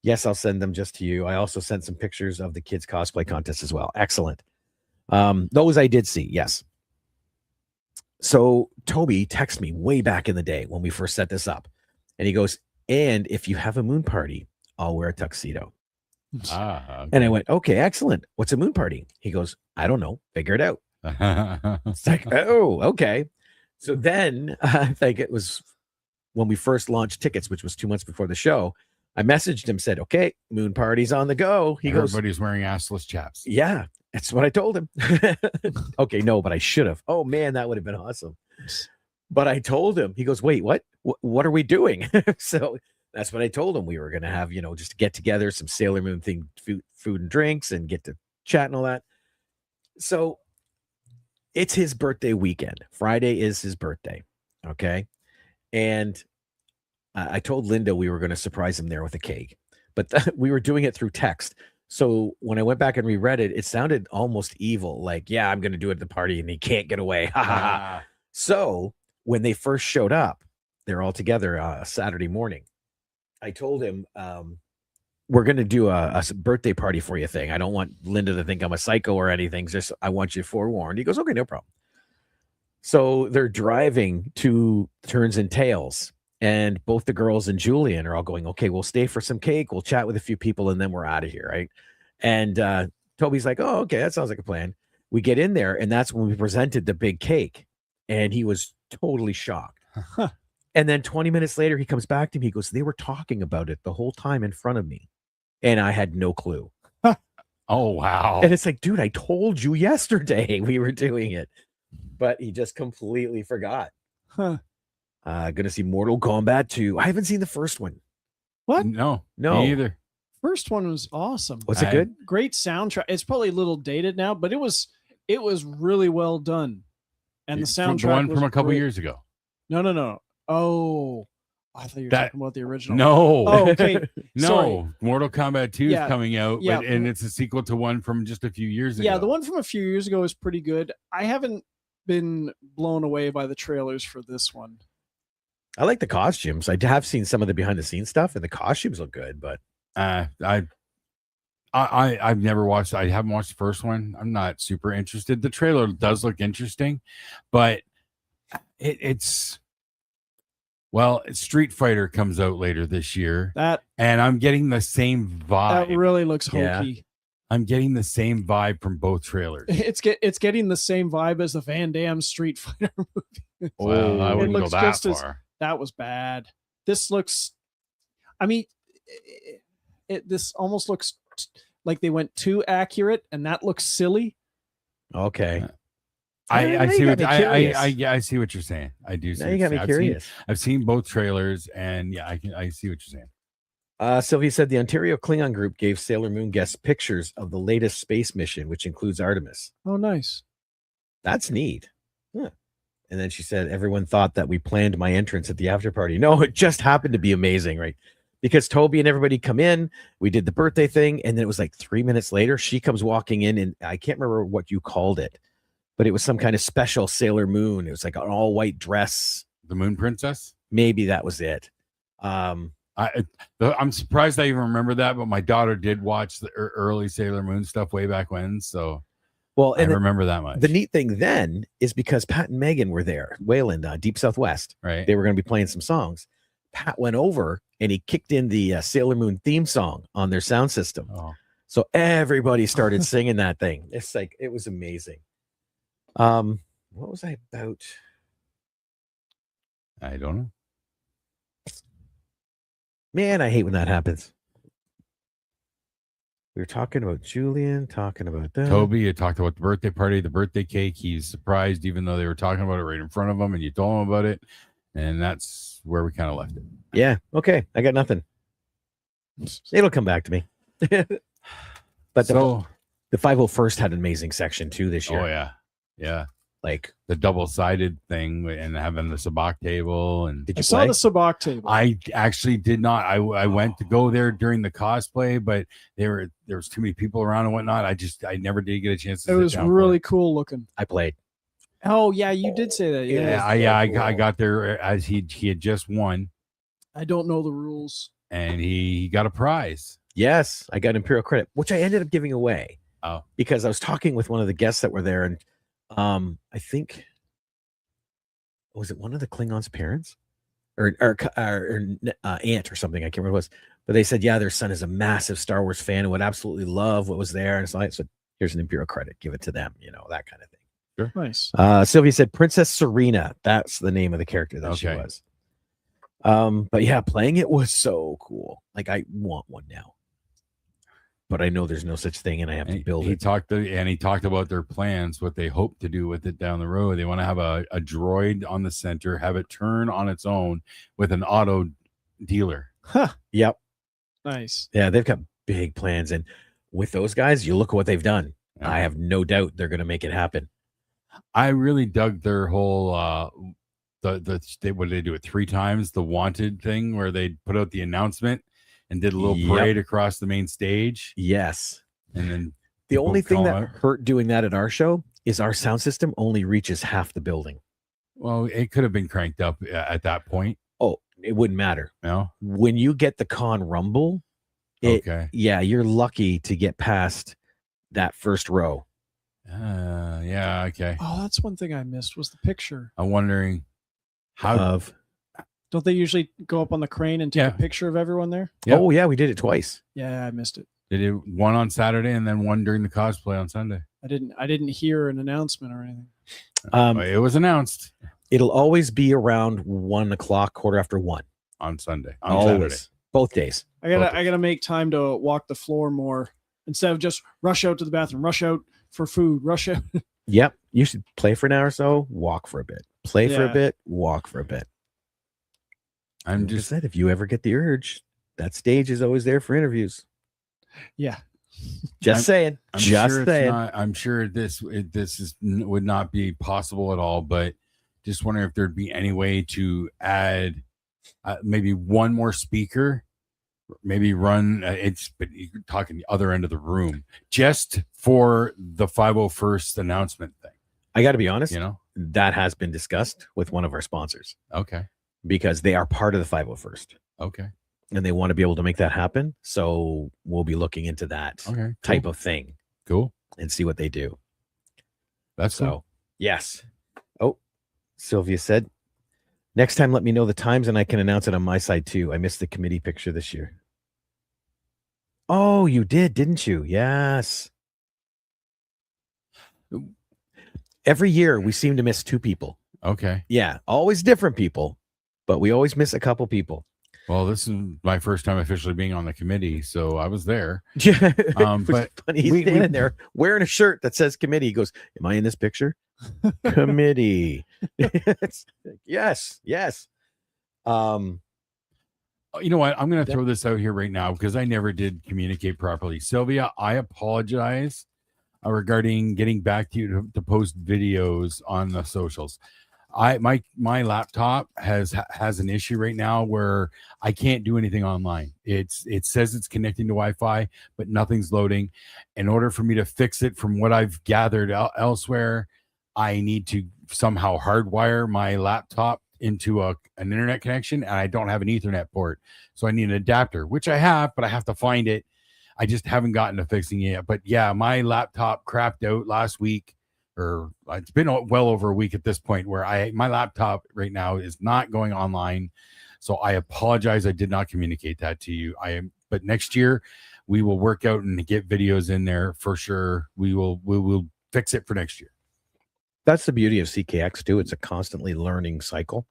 Yes, I'll send them just to you. I also sent some pictures of the kids' cosplay contest as well. Excellent. Those I did see. Yes. So Toby texted me way back in the day when we first set this up. And he goes, and if you have a moon party, I'll wear a tuxedo. Okay. And I went, okay, excellent. What's a moon party? He goes, I don't know. Figure it out. It's like, oh, okay. So then I think it was when we first launched tickets, which was 2 months before the show. I messaged him, said, okay, moon party's on the go. He goes, Everybody's wearing assless chaps. yeah, that's what I told him. Okay, no, but I should have. Oh man, that would have been awesome. But I told him, he goes, wait, what are we doing? So that's what I told him. We were going to have, just get together, some Sailor Moon themed food and drinks and get to chat and all that. So it's his birthday weekend. Friday is his birthday. Okay. And I told Linda we were going to surprise him there with a cake, but we were doing it through text. So when I went back and reread it, it sounded almost evil. Like, yeah, I'm going to do it at the party and he can't get away. So when they first showed up, they're all together Saturday morning. I told him, we're going to do a birthday party for you thing. I don't want Linda to think I'm a psycho or anything. Just, I want you forewarned. He goes, okay, no problem. So they're driving to Turns and Tails. And both the girls and Julian are all going, okay, we'll stay for some cake. We'll chat with a few people and then we're out of here. Right. And Toby's like, oh, okay, that sounds like a plan. We get in there and that's when we presented the big cake. And he was totally shocked. And then 20 minutes later, he comes back to me. He goes, they were talking about it the whole time in front of me. And I had no clue. Oh, wow. And it's like, dude, I told you yesterday we were doing it. But he just completely forgot. Huh. Gonna see Mortal Kombat 2. I haven't seen the first one. What? No, No. me either. First one was awesome. Was it good? Great soundtrack. It's probably a little dated now, but it was really well done. And the soundtrack The one was from a couple great. years ago. No. Oh, I thought you were talking about the original. No. Oh, okay. No. Sorry. Mortal Kombat 2 Yeah. is coming out, Yeah. and it's a sequel to one from just a few years ago. Yeah, the one from a few years ago is pretty good. I haven't been blown away by the trailers for this one. I like the costumes. I have seen some of the behind the scenes stuff, and the costumes look good. But I've never watched. I haven't watched the first one. I'm not super interested. The trailer does look interesting, but it's Street Fighter comes out later this year, and I'm getting the same vibe. That really looks hokey. Yeah. I'm getting the same vibe from both trailers. It's getting the same vibe as the Van Damme Street Fighter movie. Well, I It wouldn't go looks that just as- far. That was bad. This looks, I mean, this almost looks like they went too accurate, and that looks silly. Okay. I Now see you what got me curious. I see what you're saying. I do see. Now what you got me you're saying. curious. I've seen both trailers, and yeah, I see what you're saying. Sylvia said the Ontario Klingon group gave Sailor Moon guests pictures of the latest space mission, which includes Artemis. Oh, nice. That's neat. Huh. And then she said, everyone thought that we planned my entrance at the after party. No, it just happened to be amazing, right? Because Toby and everybody come in, we did the birthday thing, and then it was like 3 minutes later, she comes walking in, and I can't remember what you called it, but it was some kind of special Sailor Moon. It was like an all white dress. The Moon Princess. Maybe that was it. I'm surprised I even remember that, but my daughter did watch the early Sailor Moon stuff way back when, so Well, I and remember that much. the neat thing then is because Pat and Megan were there, Wayland, Deep Southwest. Right. They were going to be playing some songs. Pat went over and he kicked in the Sailor Moon theme song on their sound system. Oh. So everybody started singing that thing. It's like, it was amazing. What was I about? I don't know. Man, I hate when that happens. We were talking about Julian, talking about that. Toby, you talked about the birthday party, the birthday cake. He's surprised, even though they were talking about it right in front of him, and you told him about it. And that's where we kind of left it. Yeah. Okay. I got nothing. It'll come back to me. But So, the 501st had an amazing section too this year. oh yeah, yeah, Like, the double-sided thing and having the sabacc table. And did I you saw play? the sabacc table. I actually did not. I went to go there during the cosplay, but there was too many people around and whatnot. I never did get a chance to It sit was down for really it. cool looking. I played. Oh yeah, you did say that. Yeah. Yeah. I got there as he had just won, I don't know the rules. and he got a prize. Yes, I got Imperial credit, which I ended up giving away. Oh. Because I was talking with one of the guests that were there, and I think, was it one of the Klingons' parents or aunt or something? I can't remember what it was, but they said, yeah, their son is a massive Star Wars fan and would absolutely love what was there. And so I said, here's an Imperial credit, give it to them, that kind of thing. Nice. Sylvia said Princess Serena. That's the name of the character that she Okay. was. But yeah, playing it was so cool. Like, I want one now, but I know there's no such thing, and I have to build He it. talked about their plans, what they hope to do with it down the road. They want to have a droid on the center, have it turn on its own with an auto dealer. Huh. Yep. Nice. Yeah, they've got big plans, and with those guys, you look at what they've done. Yeah. I have no doubt they're going to make it happen. I really dug their whole what did they do it 3 times, the wanted thing where they put out the announcement and did a little Yep. parade across the main stage, Yes. and then The people only thing call that out. hurt doing that at our show is our sound system only reaches half the building. Well, it could have been cranked up at that point. Oh, it wouldn't matter. No, When you get the con rumble, okay, yeah, you're lucky to get past that first row. yeah, okay. Oh, that's one thing I missed was the picture. I'm wondering how. Of Don't they usually go up on the crane and take Yeah. a picture of everyone there? Yep. Oh yeah, we did it twice. Yeah, I missed it. They did one on Saturday and then one during the cosplay on Sunday. I didn't hear an announcement or anything. It was announced It'll always be around 1 o'clock, quarter after 1. on Sunday. On Always, Saturday. both days. I gotta make time to walk the floor more instead of just rush out to the bathroom, rush out for food, rush out. Yep, you should play for an hour or so, walk for a bit, play for a Yeah. bit, walk for a bit. I'm Like I just said, if you ever get the urge, that stage is always there for interviews. Yeah. Just saying. I'm Just sure saying. I'm sure this would not be possible at all, but just wondering if there'd be any way to add maybe one more speaker, maybe run but you're talking the other end of the room just for the 501st announcement thing. I got to be honest, That has been discussed with one of our sponsors okay, because they are part of the 501st okay, and they want to be able to make that happen. So we'll be looking into that okay, type of thing cool. and see what they do. That's So, cool. yes. Oh, Sylvia said, next time, let me know the times and I can announce it on my side too. I missed the committee picture this year. Oh, you did, didn't you? Yes. Every year we seem to miss 2 people. Okay. Yeah, always different people, but we always miss a couple people. Well, this is my first time officially being on the committee, so I was there. Yeah, But funny. He's standing there wearing a shirt that says committee. He goes, "Am I in this picture?" Committee. Yes. You know what? I'm going to throw this out here right now because I never did communicate properly. Sylvia, I apologize regarding getting back to you to post videos on the socials. My laptop has an issue right now where I can't do anything online. It says it's connecting to Wi-Fi, but nothing's loading. In order for me to fix it, from what I've gathered elsewhere, I need to somehow hardwire my laptop into an internet connection, and I don't have an Ethernet port, so I need an adapter, which I have, but I have to find it. I just haven't gotten to fixing it yet. But yeah, my laptop crapped out last week, or it's been well over a week at this point, where my laptop right now is not going online. So I apologize. I did not communicate that to you. But next year we will work out and get videos in there for sure. We will fix it for next year. That's the beauty of CKX too. It's a constantly learning cycle.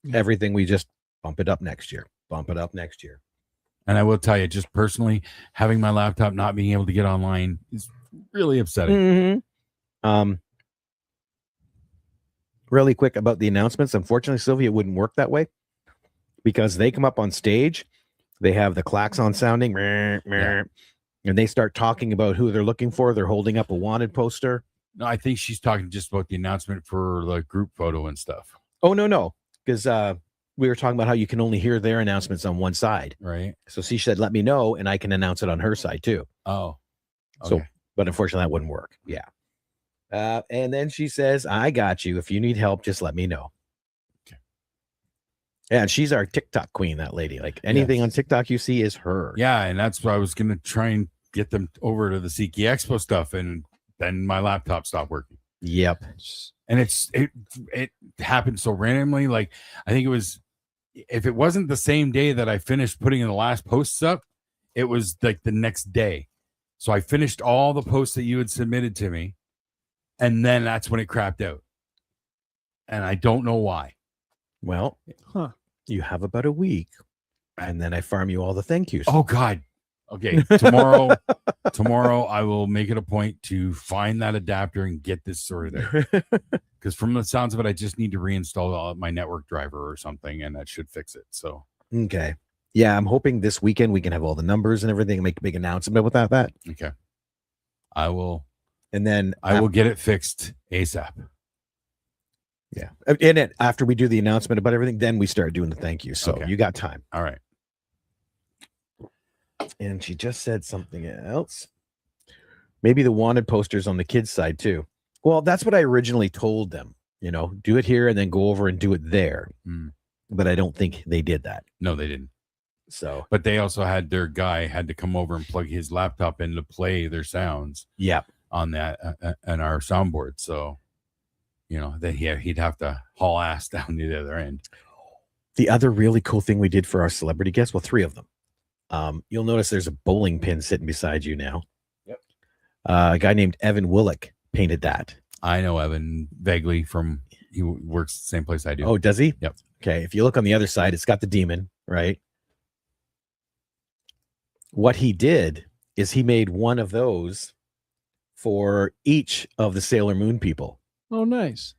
Yeah. Everything we just bump it up next year. And I will tell you, just personally, having my laptop not being able to get online is really upsetting. Mm-hmm. Really quick about the announcements. Unfortunately, Sylvia, it wouldn't work that way because they come up on stage, they have the klaxon sounding, yeah, and they start talking about who they're looking for. They're holding up a wanted poster. No, I think she's talking just about the announcement for the group photo and stuff. Oh, no. Because we were talking about how you can only hear their announcements on one side. Right. So she said, let me know, and I can announce it on her side too. Oh. Okay. So, but unfortunately, that wouldn't work. Yeah. And then she says, I got you. If you need help, just let me know. Okay. Yeah, and she's our TikTok queen, that lady. Like anything on TikTok you see is her. Yeah, and that's why I was going to try and get them over to the CK Expo stuff, and then my laptop stopped working. Yep. And it happened so randomly. Like, I think it was, if it wasn't the same day that I finished putting in the last posts up, it was like the next day. So I finished all the posts that you had submitted to me, and then that's when it crapped out. And I don't know why. Well, you have about a week, and then I farm you all the thank yous. Oh, God. Okay, tomorrow I will make it a point to find that adapter and get this sorted out. Because from the sounds of it, I just need to reinstall my network driver or something, and that should fix it. So okay, yeah, I'm hoping this weekend we can have all the numbers and everything and make a big announcement without that. Okay, I will, and then I will get it fixed ASAP. Yeah, and then after we do the announcement about everything, then we start doing the thank you. So you got time. All right. And she just said something else. Maybe the wanted posters on the kids' side too. Well, that's what I originally told them. Do it here and then go over and do it there. But I don't think they did that. No, they didn't. So, but they also had their guy had to come over and plug his laptop in to play their sounds. Yeah, on that and our soundboard. So, then he'd have to haul ass down the other end. The other really cool thing we did for our celebrity guests, well, 3 of them. You'll notice there's a bowling pin sitting beside you now. Yep. A guy named Evan Willick painted that. I know Evan vaguely he works the same place I do. Oh, does he? Yep. Okay. If you look on the other side, it's got the demon, right? What he did is he made one of those for each of the Sailor Moon people. Oh, nice.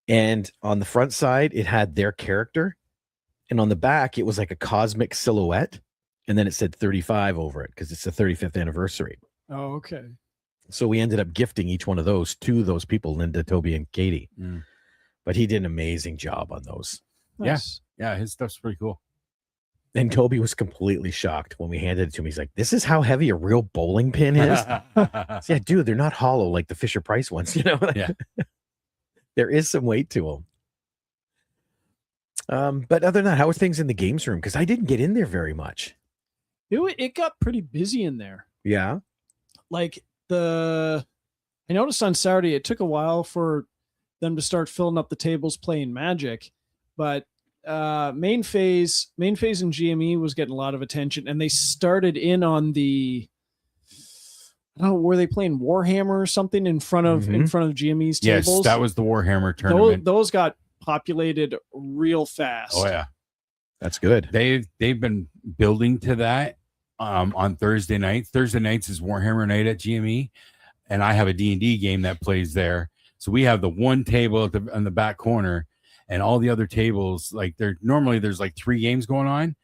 And on the front side, it had their character. And on the back, it was like a cosmic silhouette. And then it said 35 over it because it's the 35th anniversary. Oh, okay. So we ended up gifting each one of those to those people, Linda, Toby, and Katie. But he did an amazing job on those. Nice. Yeah, his stuff's pretty cool. And Toby was completely shocked when we handed it to him. He's like, this is how heavy a real bowling pin is? Yeah, dude, they're not hollow like the Fisher Price ones, Yeah. There is some weight to them. But other than that, how are things in the games room? Because I didn't get in there very much. It got pretty busy in there. Yeah. Like I noticed on Saturday, it took a while for them to start filling up the tables playing Magic, but main phase and GME was getting a lot of attention, and they started in on the I don't know, were they playing Warhammer or something in front of GME's Yes, tables? that was the Warhammer tournament. Those got populated real fast. Oh yeah, That's good. they've been building to that on Thursday nights. Thursday nights is Warhammer night at GME, and I have a D&D game that plays there. So we have the one table in the back corner, and all the other tables, like there's like 3 games going on.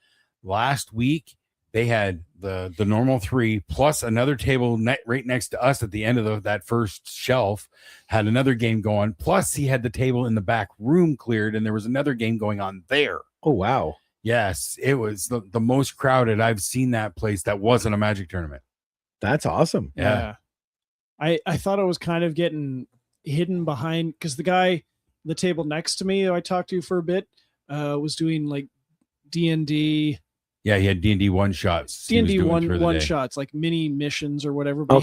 Last week they had the normal 3 plus another table right next to us at the end of that first shelf had another game going. Plus he had the table in the back room cleared, and there was another game going on there. Oh, wow. Yes, it was the most crowded I've seen that place that wasn't a Magic tournament. That's awesome. Yeah. I thought I was kind of getting hidden behind, because the guy, the table next to me, who I talked to for a bit, was doing like D&D. Yeah, he had D&D one shots. D&D one shots, like mini missions or whatever. But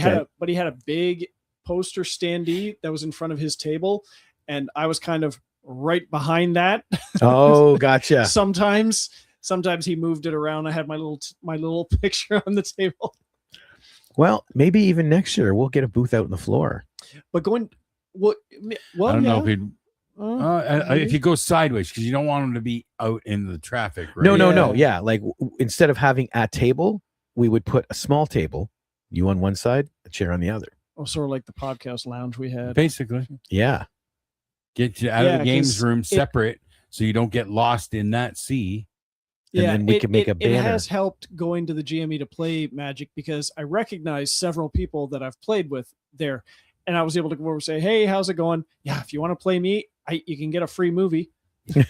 he had a big poster standee that was in front of his table, and I was kind of right behind that. Oh, gotcha. Sometimes he moved it around. I had my little picture on the table. Well, maybe even next year we'll get a booth out on the floor. But going, I don't know if he'd if you go sideways, because you don't want him to be out in the traffic, right? No. Yeah, like instead of having a table, we would put a small table, you on one side, a chair on the other. Oh, sort of like the podcast lounge we had. Basically, yeah. Get you out of the games room separate, so you don't get lost in that sea. And then we could make a banner. It has helped going to the GME to play Magic, because I recognize several people that I've played with there, and I was able to go over and say, "Hey, how's it going? Yeah, if you want to play me, you can get a free movie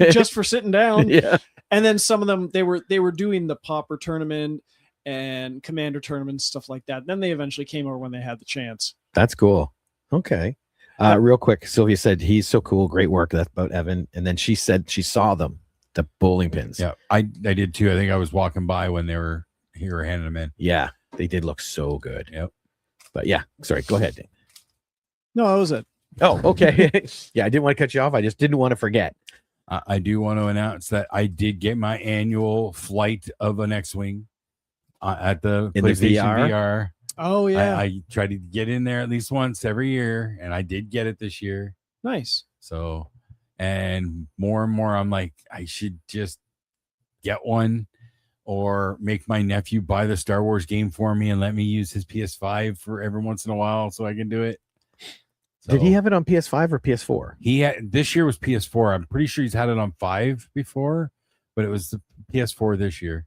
just for sitting down." Yeah. And then some of them, they were doing the Pauper tournament and Commander tournaments, stuff like that. And then they eventually came over when they had the chance. That's cool. Okay. Real quick, Sylvia said he's so cool, great work. That's about Evan. And then she said she saw them, the bowling pins. Yeah, I did too. I think I was walking by when they were handing them in. Yeah, they did look so good. Yep. But yeah, sorry, go ahead, Dave. No, that was it. Oh, okay. Yeah, I didn't want to cut you off. I just didn't want to forget. I do want to announce that I did get my annual flight of an X-Wing at the PlayStation VR. Oh yeah, I try to get in there at least once every year, and I did get it this year. Nice. So, and more I'm like, I should just get one, or make my nephew buy the Star Wars game for me and let me use his PS5 for every once in a while so I can do it. So, did he have it on PS5 or PS4? He had, this year was PS4. I'm pretty sure he's had it on 5 before, but it was the PS4 this year.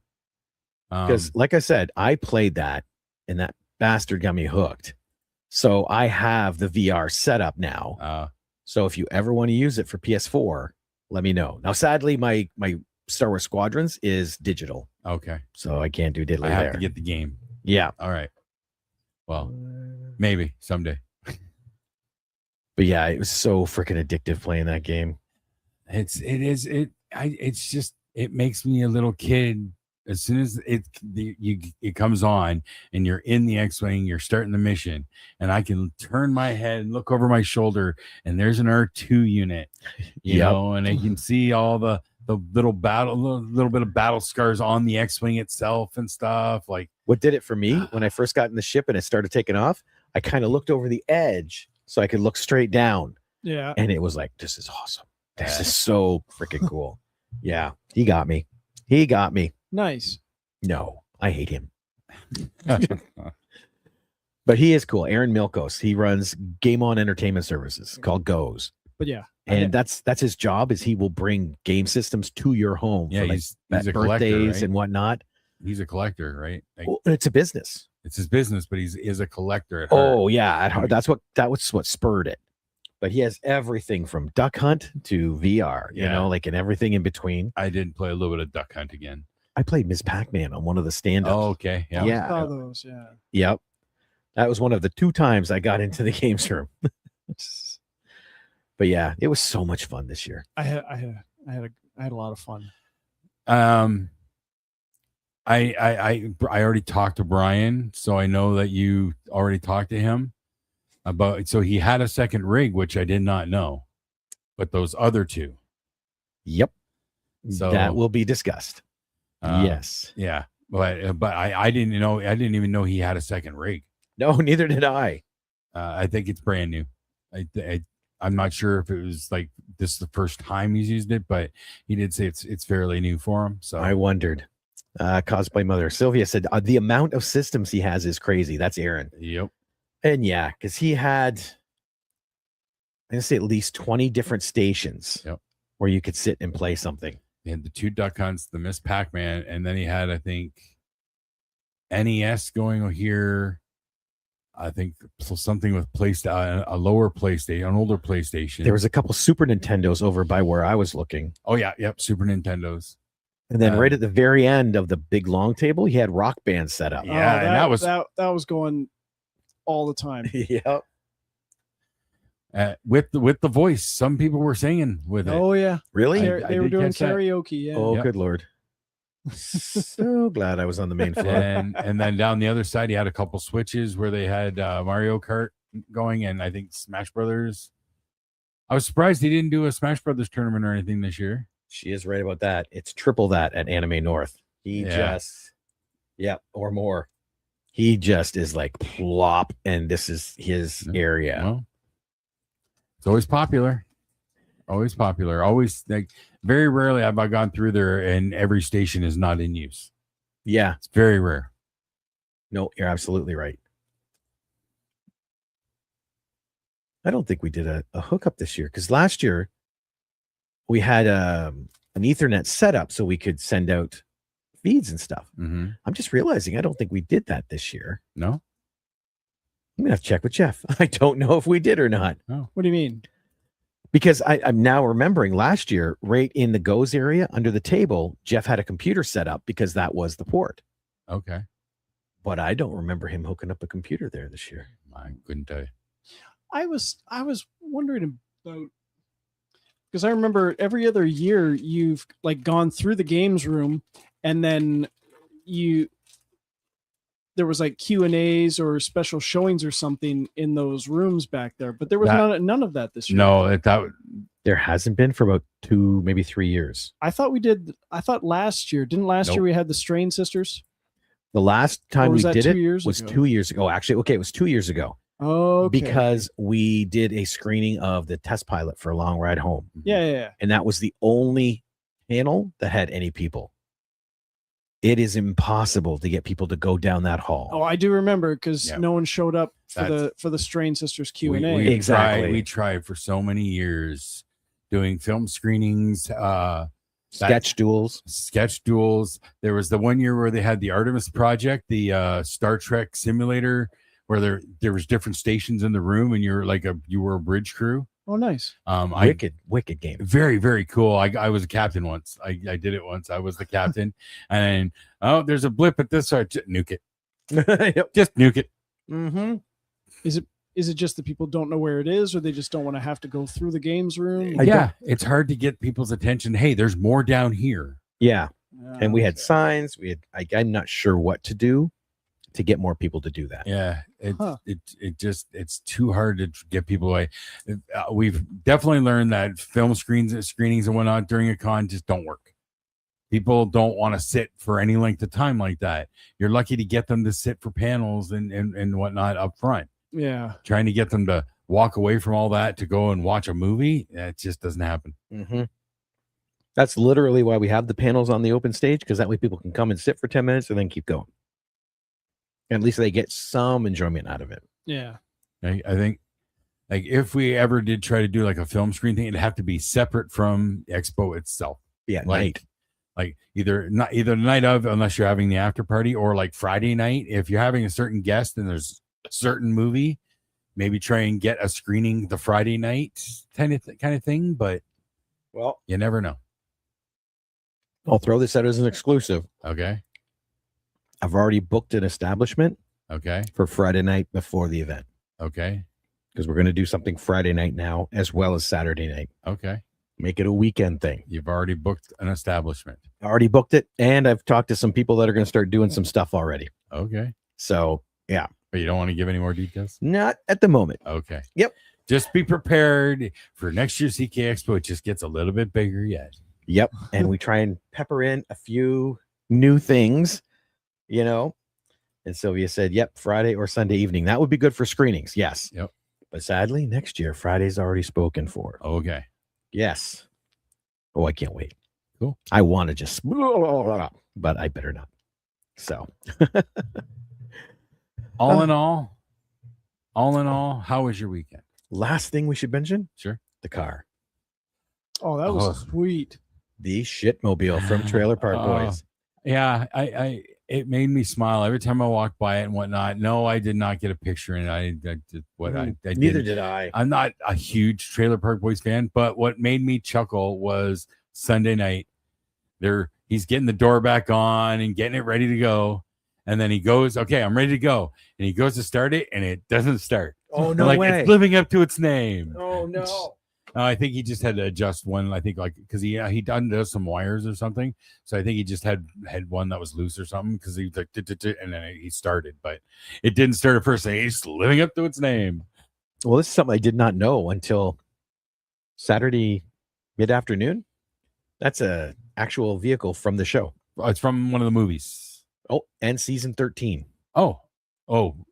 Because, like I said, I played that, and that bastard got me hooked. So I have the VR setup now. So if you ever want to use it for PS4, let me know. Now, sadly, my Star Wars Squadrons is digital. Okay. So I can't do diddly I have there. to get the game. Yeah. All right. Well, maybe someday. But yeah, it was so freaking addictive playing that game. It's just, it makes me a little kid. As soon as it comes on and you're in the X-Wing, you're starting the mission, and I can turn my head and look over my shoulder, and there's an R2 unit, you know, and I can see all the little bit of battle scars on the X-Wing itself and stuff. Like, what did it for me when I first got in the ship and it started taking off, I kind of looked over the edge so I could look straight down. Yeah. And it was like, this is awesome. This is so freaking cool. Yeah. He got me. Nice. No, I hate him. But he is cool. Aaron Milkos. He runs Game On Entertainment Services called Goes. But yeah. And that's his job, is he will bring game systems to your home. Yeah, for like he's a collector, birthdays right? and whatnot. He's a collector, right? Like, Well, it's a business. it's his business, but he is a collector at heart. Oh yeah, at heart. That was what spurred it. But he has everything from Duck Hunt to VR, you know, like, and everything in between. I did play a little bit of Duck Hunt again. I played Miss Pac-Man on one of the stand-ups. Oh, okay. Yeah. Yeah. I saw those. Yeah. Yep. That was one of the 2 times I got into the games room. But yeah, it was so much fun this year. I had a lot of fun. I already talked to Brian, so I know that you already talked to him about. So he had a second rig, which I did not know, but those other 2. Yep. So that will be discussed. Yes. Yeah, but I didn't know. I didn't even know he had a second rig. No, neither did I. I think it's brand new. I'm not sure if it was like this is the first time he's used it, but he did say it's fairly new for him. So I wondered. Cosplay Mother Sylvia said the amount of systems he has is crazy. That's Aaron. Yep. And yeah, because he had, I'm gonna say at least 20 different stations where you could sit and play something. He had the 2 Duck Hunts, the Miss Pac-Man, and then he had, I think, NES going here. I think something with a lower PlayStation, an older PlayStation. There was a couple Super Nintendos over by where I was looking. Oh yeah, yep, Super Nintendos. And then right at the very end of the big long table, he had Rock Band set up. Yeah, and that was going all the time. Yep. With the voice, some people were singing with it. Oh yeah, really? They were doing karaoke. Yeah. Oh, good Lord. So glad I was on the main floor. And then down the other side, he had a couple switches where they had Mario Kart going, and I think Smash Brothers. I was surprised he didn't do a Smash Brothers tournament or anything this year. She is right about that. It's triple that at Anime North. Or more. He just is like plop, and this is his area. Well, it's always popular. Always popular. Always like very rarely have I gone through there and every station is not in use. Yeah. It's very rare. No, you're absolutely right. I don't think we did a hookup this year because last year we had an Ethernet setup so we could send out feeds and stuff. Mm-hmm. I'm just realizing I don't think we did that this year. No? I'm going to have to check with Jeff. I don't know if we did or not. Oh. What do you mean? Because I'm now remembering last year, right in the goes area under the table, Jeff had a computer set up because that was the port. Okay. But I don't remember him hooking up a computer there this year. I couldn't tell you. I was wondering about, because I remember every other year you've like gone through the games room and then there was like Q&As or special showings or something in those rooms back there, but there was none of that this year. No, there hasn't been for about 2, maybe 3 years. I thought last year, didn't last year we had the Strain Sisters? The last time we did it was 2 years ago. Actually, okay, it was 2 years ago. Oh, okay. Because we did a screening of the test pilot for A Long Ride Home. Yeah. And that was the only panel that had any people. It is impossible to get people to go down that hall. Oh, I do remember because no one showed up for the Strain Sisters Q&A. Exactly. We tried for so many years doing film screenings, sketch duels. There was the one year where they had the Artemis Project, the Star Trek simulator, where there was different stations in the room, and you were a bridge crew. Oh, nice. Wicked game. Very, very cool. I was a captain once. I did it once. I was the captain. And there's a blip at this side. Nuke it. Yep. Just nuke it. Mm-hmm. Is it just that people don't know where it is, or they just don't want to have to go through the games room? It's hard to get people's attention. Hey, there's more down here. Yeah. And we had signs. I'm not sure what to do to get more people to do that. Yeah, it's too hard to get people away. We've definitely learned that film screenings and whatnot during a con just don't work. People don't want to sit for any length of time like that. You're lucky to get them to sit for panels and whatnot up front. Yeah, trying to get them to walk away from all that to go and watch a movie, it just doesn't happen. Mm-hmm. That's literally why we have the panels on the open stage, because that way people can come and sit for 10 minutes and then keep going. At least they get some enjoyment out of it. Yeah. I think like if we ever did try to do like a film screen thing, it'd have to be separate from Expo itself. Yeah. Like either the night of, unless you're having the after party, or like Friday night, if you're having a certain guest and there's a certain movie, maybe try and get a screening the Friday night kind of thing. But well, you never know. I'll throw this out as an exclusive. Okay. I've already booked an establishment. Okay. For Friday night before the event. Okay. Because we're going to do something Friday night now as well as Saturday night. Okay. Make it a weekend thing. You've already booked an establishment. I already booked it. And I've talked to some people that are going to start doing some stuff already. Okay. So, yeah. But you don't want to give any more details? Not at the moment. Okay. Yep. Just be prepared for next year's CK Expo. It just gets a little bit bigger yet. Yep. And we try and pepper in a few new things, And Sylvia said, yep, Friday or Sunday evening. That would be good for screenings. Yes. Yep. But sadly, next year, Friday's already spoken for. Okay. Yes. Oh, I can't wait. Cool. I want to just, but I better not. So, all in all, how was your weekend? last thing we should mention, Sure. the car. Oh, that was Oh. sweet. The shitmobile from Trailer Park Boys. Yeah, it made me smile every time I walked by it and whatnot. No, I did not get a picture, and I did what I Neither did. did I. I'm not a huge Trailer Park Boys fan, but what made me chuckle was Sunday night. He's getting the door back on and getting it ready to go, and then he goes, "Okay, I'm ready to go," and he goes to start it, and it doesn't start. Oh, I'm no like, way. it's living up to its name. Oh, no. I think he just had to adjust one. I think because he does some wires or something. So I think he just had one that was loose or something because he like and then he started, but it didn't start at first. It's living up to its name. Well, this is something I did not know until Saturday mid-afternoon. That's a actual vehicle from the show. It's from one of the movies. Oh, and season 13. Oh,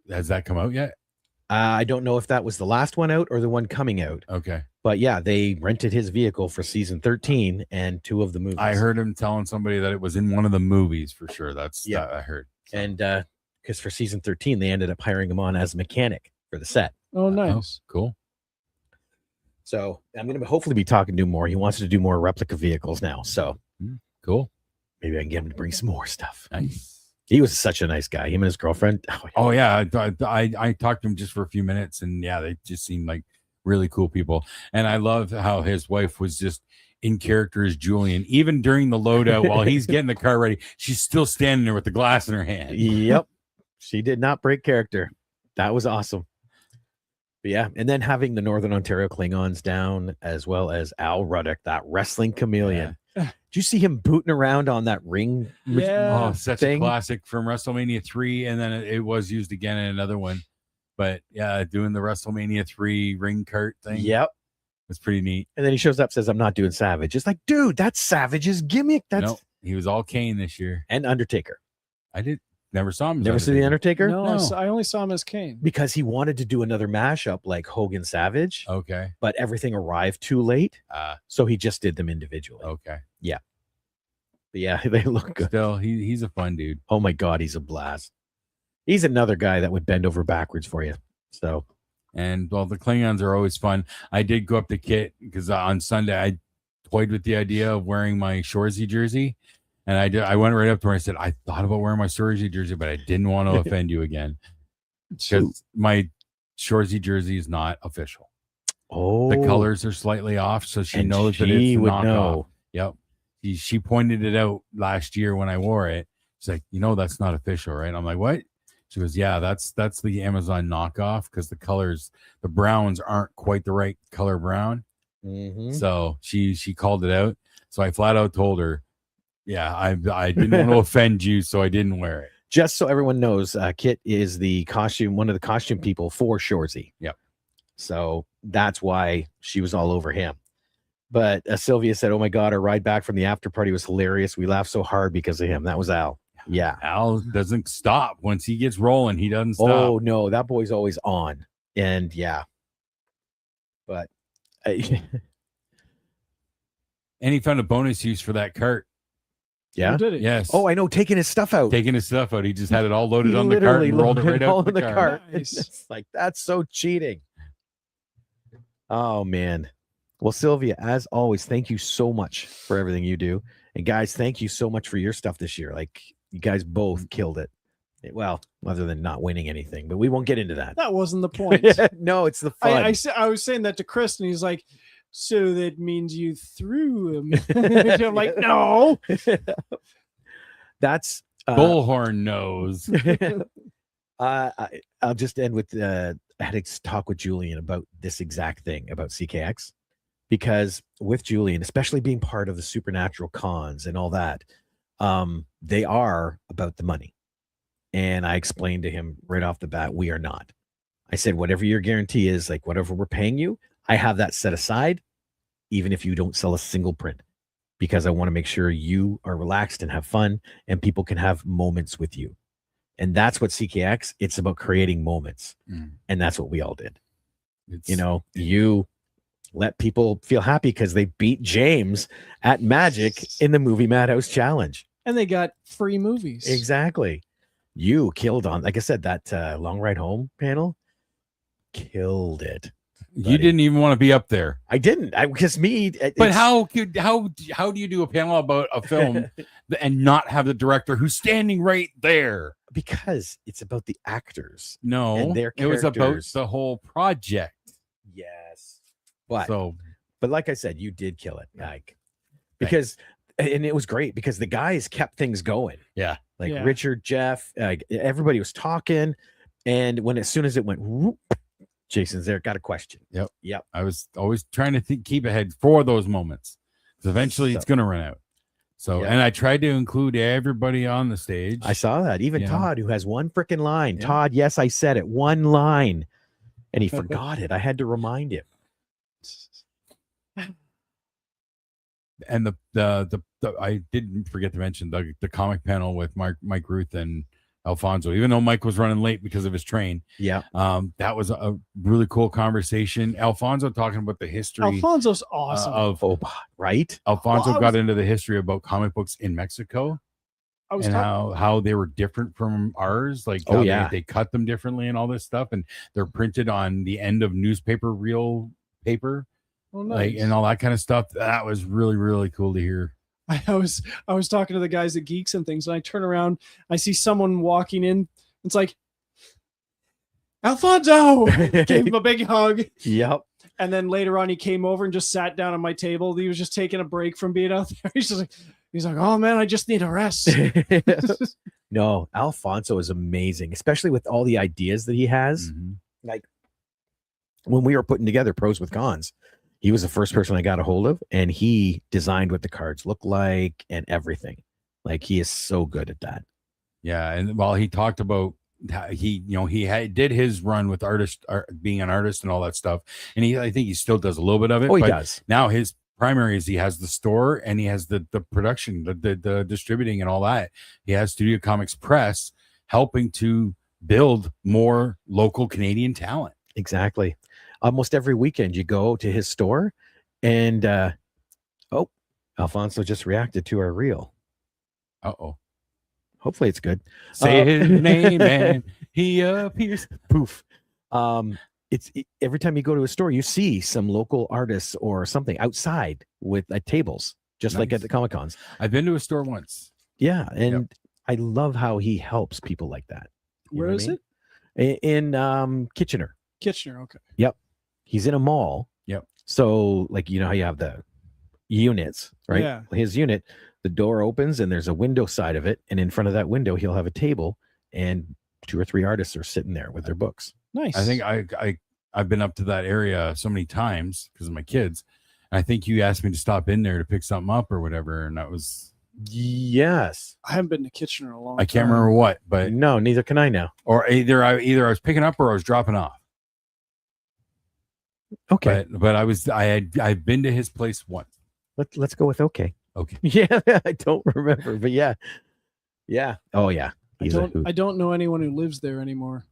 has that come out yet? I don't know if that was the last one out or the one coming out. Okay. But yeah, they rented his vehicle for season 13 and 2 of the movies. I heard him telling somebody that it was in one of the movies for sure. That I heard. So. And because for season 13, they ended up hiring him on as a mechanic for the set. Oh, nice. Cool. So I'm going to hopefully be talking to him more. He wants to do more replica vehicles now. So cool. Maybe I can get him to bring some more stuff. Nice. He was such a nice guy. Him and his girlfriend. Oh yeah. I talked to him just for a few minutes, and yeah, they just seemed like really cool people. And I love how his wife was just in character as Julian, even during the loadout while he's getting the car ready. She's still standing there with the glass in her hand. Yep. She did not break character. That was awesome. But yeah. And then having the Northern Ontario Klingons down, as well as Al Ruddock, that wrestling chameleon. Yeah. Did you see him booting around on that ring? Yeah. Oh, such thing? a classic from WrestleMania 3, and then it was used again in another one. But yeah, doing the WrestleMania 3 ring cart thing. Yep. It's pretty neat. And then he shows up, says, I'm not doing Savage. It's like, dude, that's Savage's gimmick. That's Nope, he was all Kane this year. And Undertaker. I never saw him. as Never see the Undertaker? No, No. I only saw him as Kane. Because he wanted to do another mashup like Hogan Savage, Okay. but everything arrived too late. So he just did them individually. Okay. But yeah, they look good. Still, he's a fun dude. Oh my God, he's a blast. He's another guy that would bend over backwards for you. So, And well, the Klingons are always fun. I did go up to Kit because on Sunday I toyed with the idea of wearing my Shoresy jersey, and I went right up to her and I said, I thought about wearing my Shoresy jersey, but I didn't want to offend you again because my Shoresy jersey is not official. oh, The colors are slightly off, so she and knows that she it's a would knockoff. know. Yep. She pointed it out last year when I wore it. She's like, that's not official, right? I'm like, what? She goes, yeah, that's the Amazon knockoff because the colors, the browns aren't quite the right color brown. Mhm. So she called it out. So I flat out told her, yeah, I didn't want to offend you, so I didn't wear it. Just so everyone knows, Kit is one of the costume people for Shoresy. Yep. So that's why she was all over him. But Sylvia said, oh my God, our ride back from the after party was hilarious. We laughed so hard because of him. That was Al. Yeah. Al doesn't stop. Once he gets rolling, he doesn't stop. Oh no, that boy's always on. And yeah. But And he found a bonus use for that cart. yeah. Who did it? Yes. Oh, I know, taking his stuff out. Taking his stuff out. He just had it all loaded He on the cart literally and rolled it loaded right all out in the cart. Nice. It's like, that's so cheating. Oh man. Well, Sylvia, as always, thank you so much for everything you do. And guys, thank you so much for your stuff this year. Like, you guys both killed it. Well, other than not winning anything, but we won't get into that. That wasn't the point. No, it's the fun. I was saying that to Chris, and he's like, so that means you threw him. I'm like, no. That's Bullhorn knows. I'll just end with I had to talk with Julian about this exact thing about CKX, because with Julian, especially being part of the supernatural cons and all that, they are about the money. And I explained to him right off the bat, we are not. I said, whatever your guarantee is, like whatever we're paying you, I have that set aside, even if you don't sell a single print, because I want to make sure you are relaxed and have fun and people can have moments with you. And that's what CKX, it's about creating moments. Mm. And that's what we all did. It's, You know, you let people feel happy because they beat James at Magic in the Movie Madhouse Challenge. And they got free movies. Exactly. You killed on, like I said, that Long Ride Home panel, killed it. you didn't even want to be up there. I didn't. Because me. But how do you do a panel about a film and not have the director who's standing right there? Because it's about the actors. No, And their it was about characters. the whole project. Yes. But So but like I said, you did kill it. Like, because and it was great because the guys kept things going. Yeah. Like Yeah. Richard, Jeff, everybody was talking. And as soon as it went, whoop, Jason's there, got a question. Yep. I was always trying to keep ahead for those moments, because eventually it's going to run out. So, Yeah. and I tried to include everybody on the stage. I saw that. Even Yeah. Todd, who has one freaking line. Yeah. Todd, yes, I said it. One line. And he forgot it. I had to remind him. And the I didn't forget to mention the comic panel with Mike Ruth and Alfonso, even though Mike was running late because of his train. Yeah. That was a really cool conversation. Alfonso talking about the history Alfonso's awesome. of Right? Alfonso Well, got into the history about comic books in Mexico. I was And talking, how they were different from ours, like Oh, how yeah. they cut them differently and all this stuff, and they're printed on the end of newspaper reel paper, oh, like nice. and all that kind of stuff. That was really, really cool to hear. I was talking to the guys at Geeks and things, and I turn around, I see someone walking in. It's like, Alfonso! Gave him a big hug. Yep. And then later on, he came over and just sat down at my table. He was just taking a break from being out there. He's like, oh man, I just need a rest. No, Alfonso is amazing, especially with all the ideas that he has. Mhm. Like when we were putting together Pros with Cons, he was the first person I got a hold of, and he designed what the cards look like and everything. Like he is so good at that. Yeah, and while he talked about how he did his run with being an artist and all that stuff, and I think he still does a little bit of it. Oh, he but does. Now his primary is he has the store and he has the production, the distributing and all that. He has Studio Comics Press helping to build more local Canadian talent. Exactly. Almost every weekend you go to his store, and Alfonso just reacted to our reel. Uh-oh. Hopefully it's good. Say his name and he appears. Poof. Every time you go to a store, you see some local artists or something outside with tables, just like at Nice. the Comic Cons. I've been to a store once. Yeah, and I love how he helps people like that. You Where know what is I mean? In Kitchener. Kitchener, okay. He's in a mall. Yep. So, like, you know how you have the units, right? Yeah. His unit, the door opens and there's a window side of it, and in front of that window, he'll have a table, and 2 or 3 artists are sitting there with their books. Nice. I think I've been up to that area so many times because of my kids. I think you asked me to stop in there to pick something up or whatever, and that was Yes. I haven't been to Kitchener in a long I can't time. remember what, but No, neither can I now. or either I was picking up or I was dropping off. Okay. But I've been to his place once. Let's go with okay. Okay. Yeah, I don't remember, but yeah. Oh yeah. He's a hoot. I don't know anyone who lives there anymore.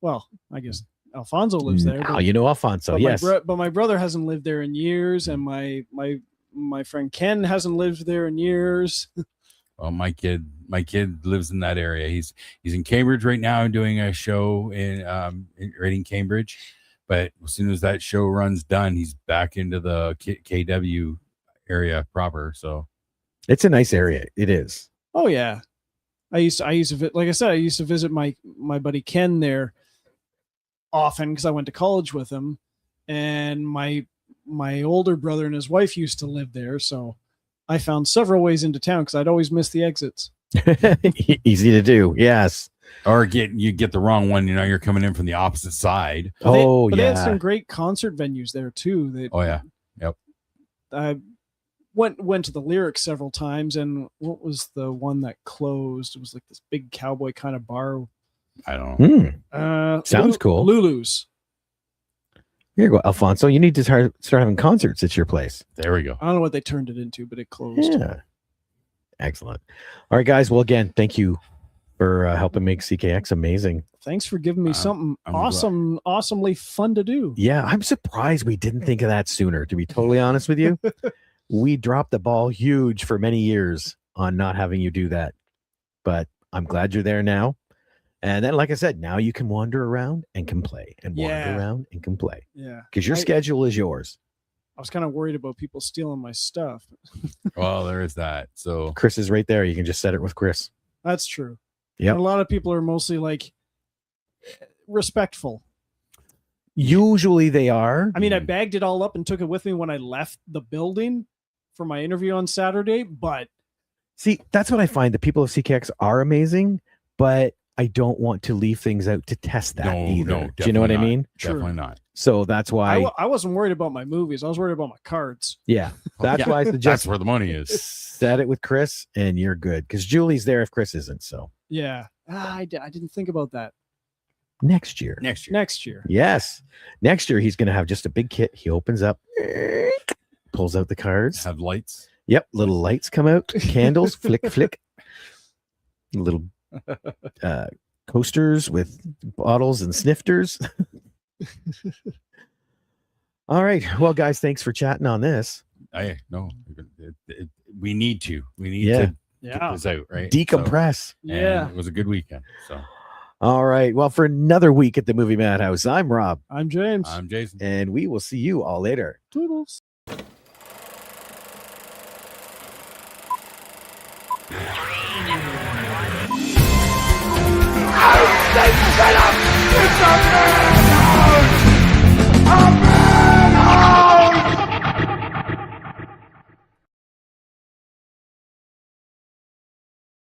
Well, I guess Alfonso lives there. Now but- you know Alfonso. but Yes. but my brother hasn't lived there in years, and my friend Ken hasn't lived there in years. Well, my kid lives in that area. He's in Cambridge right now doing a show right in Cambridge. But as soon as that show runs done, he's back into the KW area proper. So It's a nice area. It is. Oh yeah, I used to like I said, I used to visit my buddy Ken there often because I went to college with him, and my older brother and his wife used to live there, so I found several ways into town because I'd always miss the exits. Easy to do. Yes. or you get the wrong one. You know, you're coming in from the opposite side. But they- Oh but they had yeah. some great concert venues there too. That Oh yeah. I went to the Lyric several times, and what was the one that closed? It was like this big cowboy kind of bar. I don't know. Sounds cool. Lulu's. Here you go, Alfonso. You need to start having concerts at your place. There we go. I don't know what they turned it into, but it closed. Yeah. Excellent. All right, guys. Well, again, thank you for helping make CKX amazing. Thanks for giving me something I'm glad. awesomely fun to do. Yeah, I'm surprised we didn't think of that sooner, to be totally honest with you. We dropped the ball huge for many years on not having you do that. But I'm glad you're there now. And then, like I said, now you can wander around and can play and wander around and can play. Yeah. Because your schedule is yours. I was kind of worried about people stealing my stuff. Well, there is that. So Chris is right there. You can just set it with Chris. That's true. Yep. And a lot of people are mostly like respectful. Usually they are. I mean, I bagged it all up and took it with me when I left the building for my interview on Saturday, but See, that's what I find. The people of CKX are amazing, but I don't want to leave things out to test that either. No, do you know what I definitely mean? True. Definitely not. So that's why. I wasn't worried about my movies. I was worried about my cards. Yeah, that's Yeah, why I That's suggest where the money is. set it with Chris, and you're good. Because Julie's there if Chris isn't. So Yeah. I didn't think about that. next year. Next year. Yes, next year he's going to have just a big kit. He opens up, pulls out the cards. Have lights. Yep, little lights come out, candles, flick, flick. Little coasters with bottles and snifters. All right. Well, guys, thanks for chatting on this. We need to Yeah. to get this out, right? Decompress. So, and Yeah. it was a good weekend. So All right. Well, for another week at the Movie Madhouse, I'm Rob, I'm James. I'm Jason. and we will see you all later. Toodles. It's a madhouse!